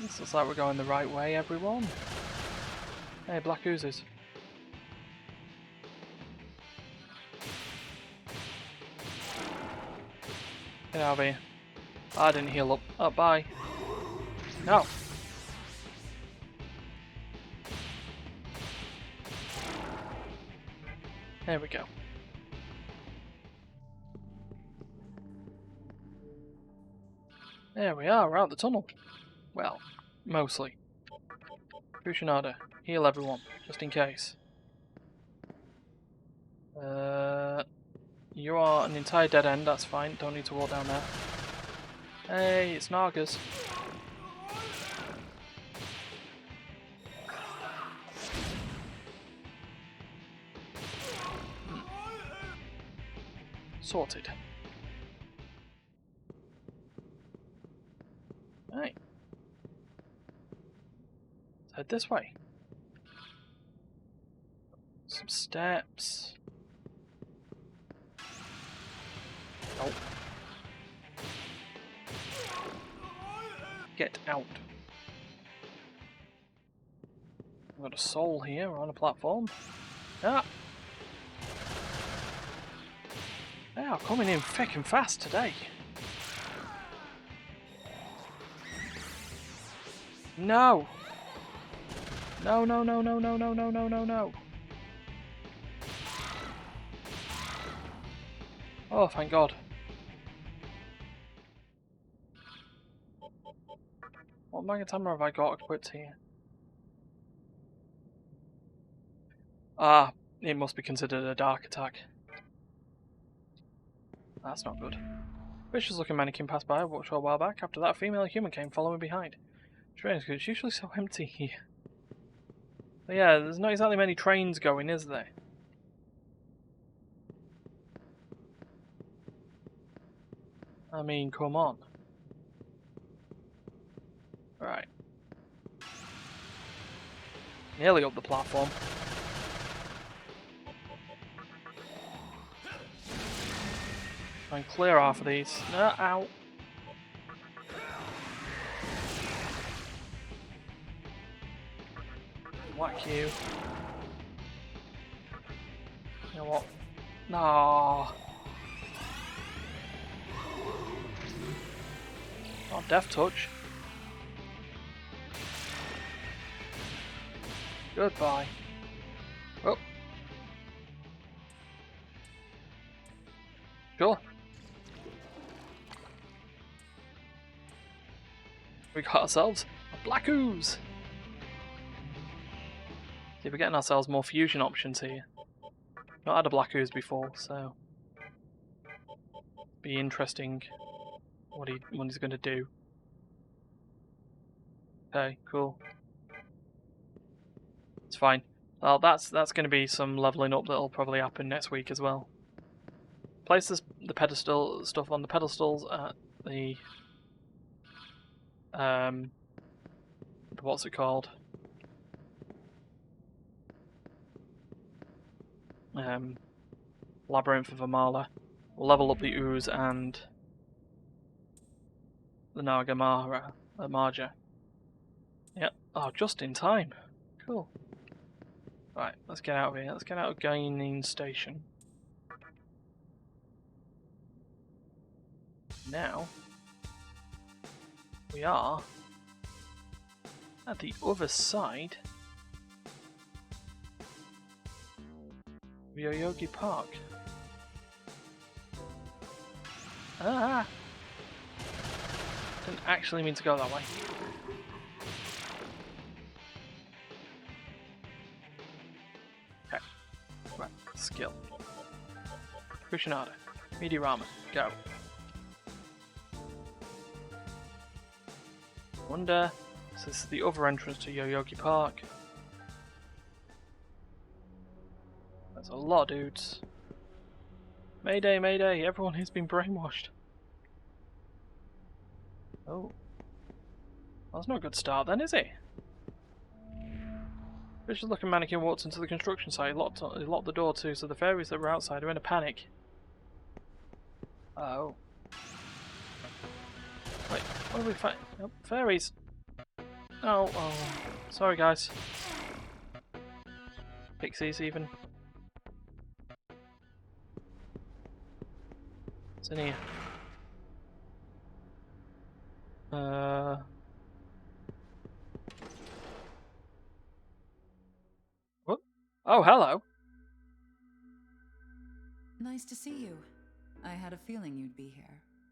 This looks like we're going the right way, everyone. Hey, black oozes. Get out of here. I didn't heal up. Oh, bye. No. There we go. There we are, we're out the tunnel. Well, mostly. Kushinada, heal everyone, just in case. You are an entire dead end, that's fine, don't need to walk down there. Hey, it's Nagas. Sorted. Right. Let's head this way. Some steps. Oh. Get out. I've got a soul here on a platform. Ah! They are coming in feckin' fast today. No! No, no, no, no, no, no, no, no, no, no. Oh, thank God. What Magatama have I got equipped here? Ah, it must be considered a dark attack. That's not good. Vicious looking mannequin passed by a short while back. After that, a female human came following behind. Strange, because it's usually so empty here. But yeah, there's not exactly many trains going, is there? I mean, come on. Right. Nearly up the platform. Try and clear half of these. No, ow. Whack you. You know what? No. Oh, death touch. Goodbye. Oh. Sure. We got ourselves a black ooze. See, we're getting ourselves more fusion options here. Not had a black ooze before, so be interesting what he's going to do. Okay, cool. It's fine. Well, that's going to be some leveling up that'll probably happen next week as well. Place the pedestal stuff on the pedestals at the what's it called? Labyrinth of Amala. We'll level up the ooze and the Marja. Yep. Oh, just in time. Cool. Right, let's get out of here. Let's get out of Gaining Station. Now, we are at the other side of Yoyogi Park. Ah! Didn't actually mean to go that way. Okay. Right, skill. Kushinada. Meteorama. Go. Wonder. So this is the other entrance to Yoyogi Park. There's a lot of dudes. Mayday, mayday, everyone has been brainwashed. Oh. Well, that's not a good start then, is it? Vicious looking mannequin walked into the construction site. He locked the door too, so the fairies that were outside are in a panic. Oh. Wait, what are we fighting? Oh, fairies! Oh, oh. Sorry guys. Pixies even. What's in here? What? Oh, hello! Nice to see you. I had a feeling you'd be here.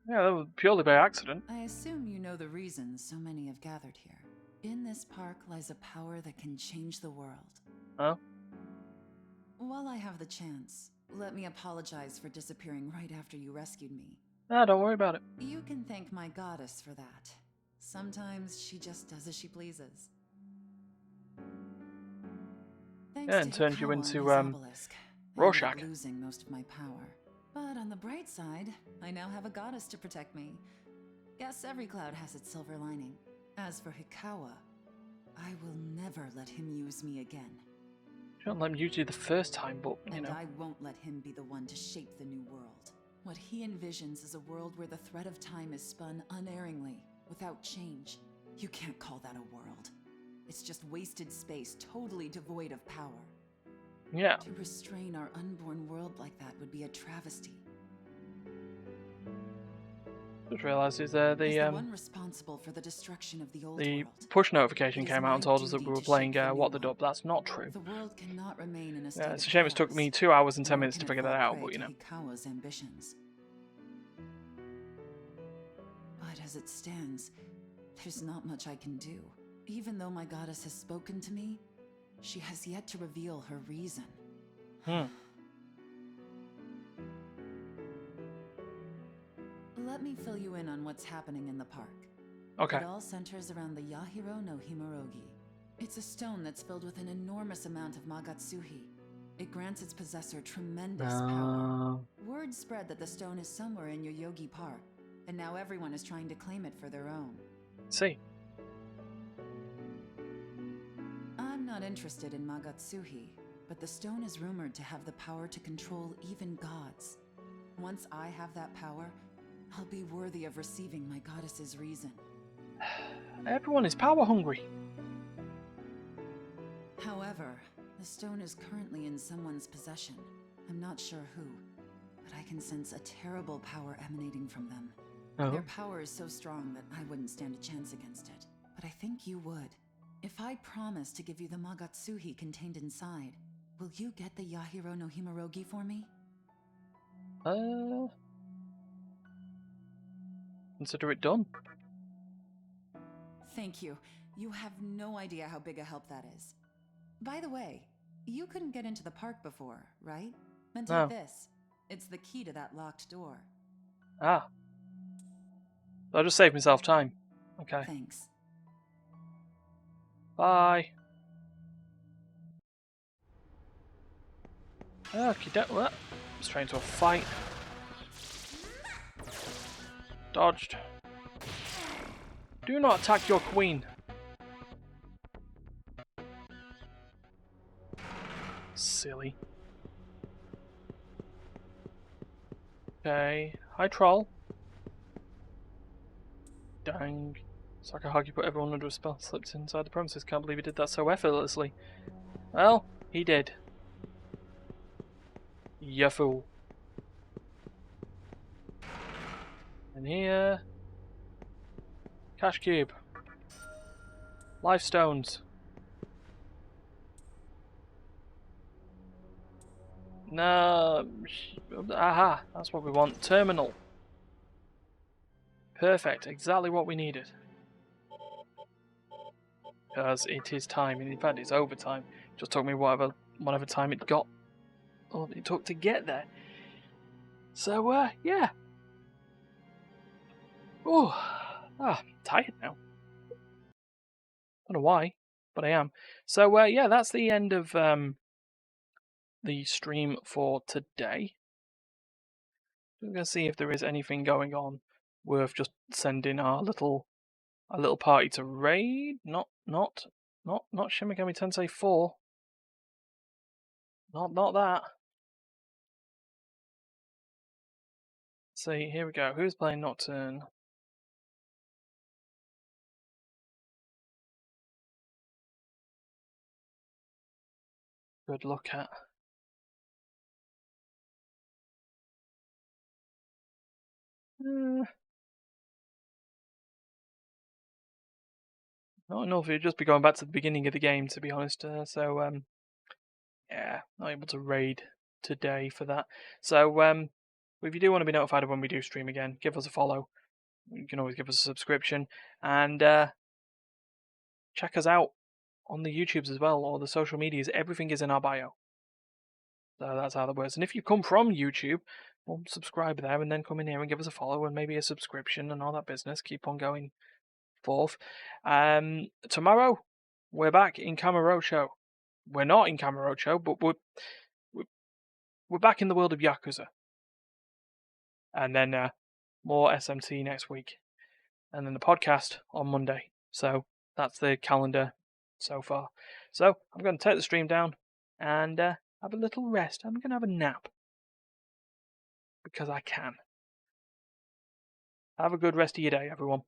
Yeah, that was purely by accident. I assume you know the reason so many have gathered here. In this park lies a power that can change the world. Oh? While I have the chance, let me apologize for disappearing right after you rescued me. Ah, don't worry about it. You can thank my goddess for that. Sometimes she just does as she pleases. Thanks Yeah, to and turned you Hikawa into, and his obelisk, I ended Rorschach. up losing most of my power. But on the bright side, I now have a goddess to protect me. Guess every cloud has its silver lining. As for Hikawa, I will never let him use me again. You don't let him use you the first time, but, you know. And I won't let him be the one to shape the new world. What he envisions is a world where the thread of time is spun unerringly, without change. You can't call that a world. It's just wasted space, totally devoid of power. Yeah. To restrain our unborn world like that would be a travesty. Just realised is As the one responsible responsible for the destruction of the old The world. push notification It is came out and my told us that we duty were to playing shape the new What the one. Dub. That's not true. The world cannot remain in a state Yeah, of it's a shame it's took chaos, me 2 hours and 10 nor minutes can to it figure fall that out, prey but you to know. Hikawa's ambitions. But as it stands, there's not much I can do. Even though my goddess has spoken to me, she has yet to reveal her reason. Let me fill you in on what's happening in the park. Okay. It all centers around the Yahiro no Himorogi. It's a stone that's filled with an enormous amount of Magatsuhi. It grants its possessor tremendous power. Word spread that the stone is somewhere in Yoyogi Park, and now everyone is trying to claim it for their own. See. I'm not interested in Magatsuhi, but the stone is rumored to have the power to control even gods. Once I have that power, I'll be worthy of receiving my goddess's reason. Everyone is power hungry. However, the stone is currently in someone's possession. I'm not sure who, but I can sense a terrible power emanating from them. Oh. Their power is so strong that I wouldn't stand a chance against it. But I think you would. If I promise to give you the Magatsuhi contained inside, will you get the Yahiro no Himorogi for me? Consider it done. Thank you. You have no idea how big a help that is. By the way, you couldn't get into the park before, right? Then take No. this. It's the key to that locked door. Ah. I'll just save myself time. Okay. Thanks. Bye. Okay, what? Straight into a fight. Dodged. Do not attack your queen. Silly. Okay. Hi, troll. Dang. Sakahagi put everyone under a spell, slipped inside the premises. Can't believe he did that so effortlessly. Well, he did. Ya fool. And here... Cash cube. Life stones. No. Aha, that's what we want. Terminal. Perfect, exactly what we needed. Because it is time, and in fact it's overtime. It just took me whatever time it got, or it took to get there. So, yeah. Oh, tired now. Don't know why, but I am. So, yeah, that's the end of the stream for today. I'm gonna see if there is anything going on worth just sending our little party to raid. Not Shin Megami Tensei 4. Not that. Let's see, here we go. Who's playing Nocturne? Good look at. Not enough. It'd just be going back to the beginning of the game, to be honest. Yeah, not able to raid today for that. So, if you do want to be notified of when we do stream again, give us a follow. You can always give us a subscription, and check us out on the YouTubes as well, or the social medias. Everything is in our bio. So that's how that works. And if you come from YouTube, well, subscribe there, and then come in here and give us a follow, and maybe a subscription, and all that business. Keep on going forth. Tomorrow, we're back in Kamurocho. We're not in Kamurocho, but we're back in the world of Yakuza. And then more SMT next week. And then the podcast on Monday. So that's the calendar so far. So I'm going to take the stream down and have a little rest. I'm going to have a nap. Because I can. Have a good rest of your day, everyone.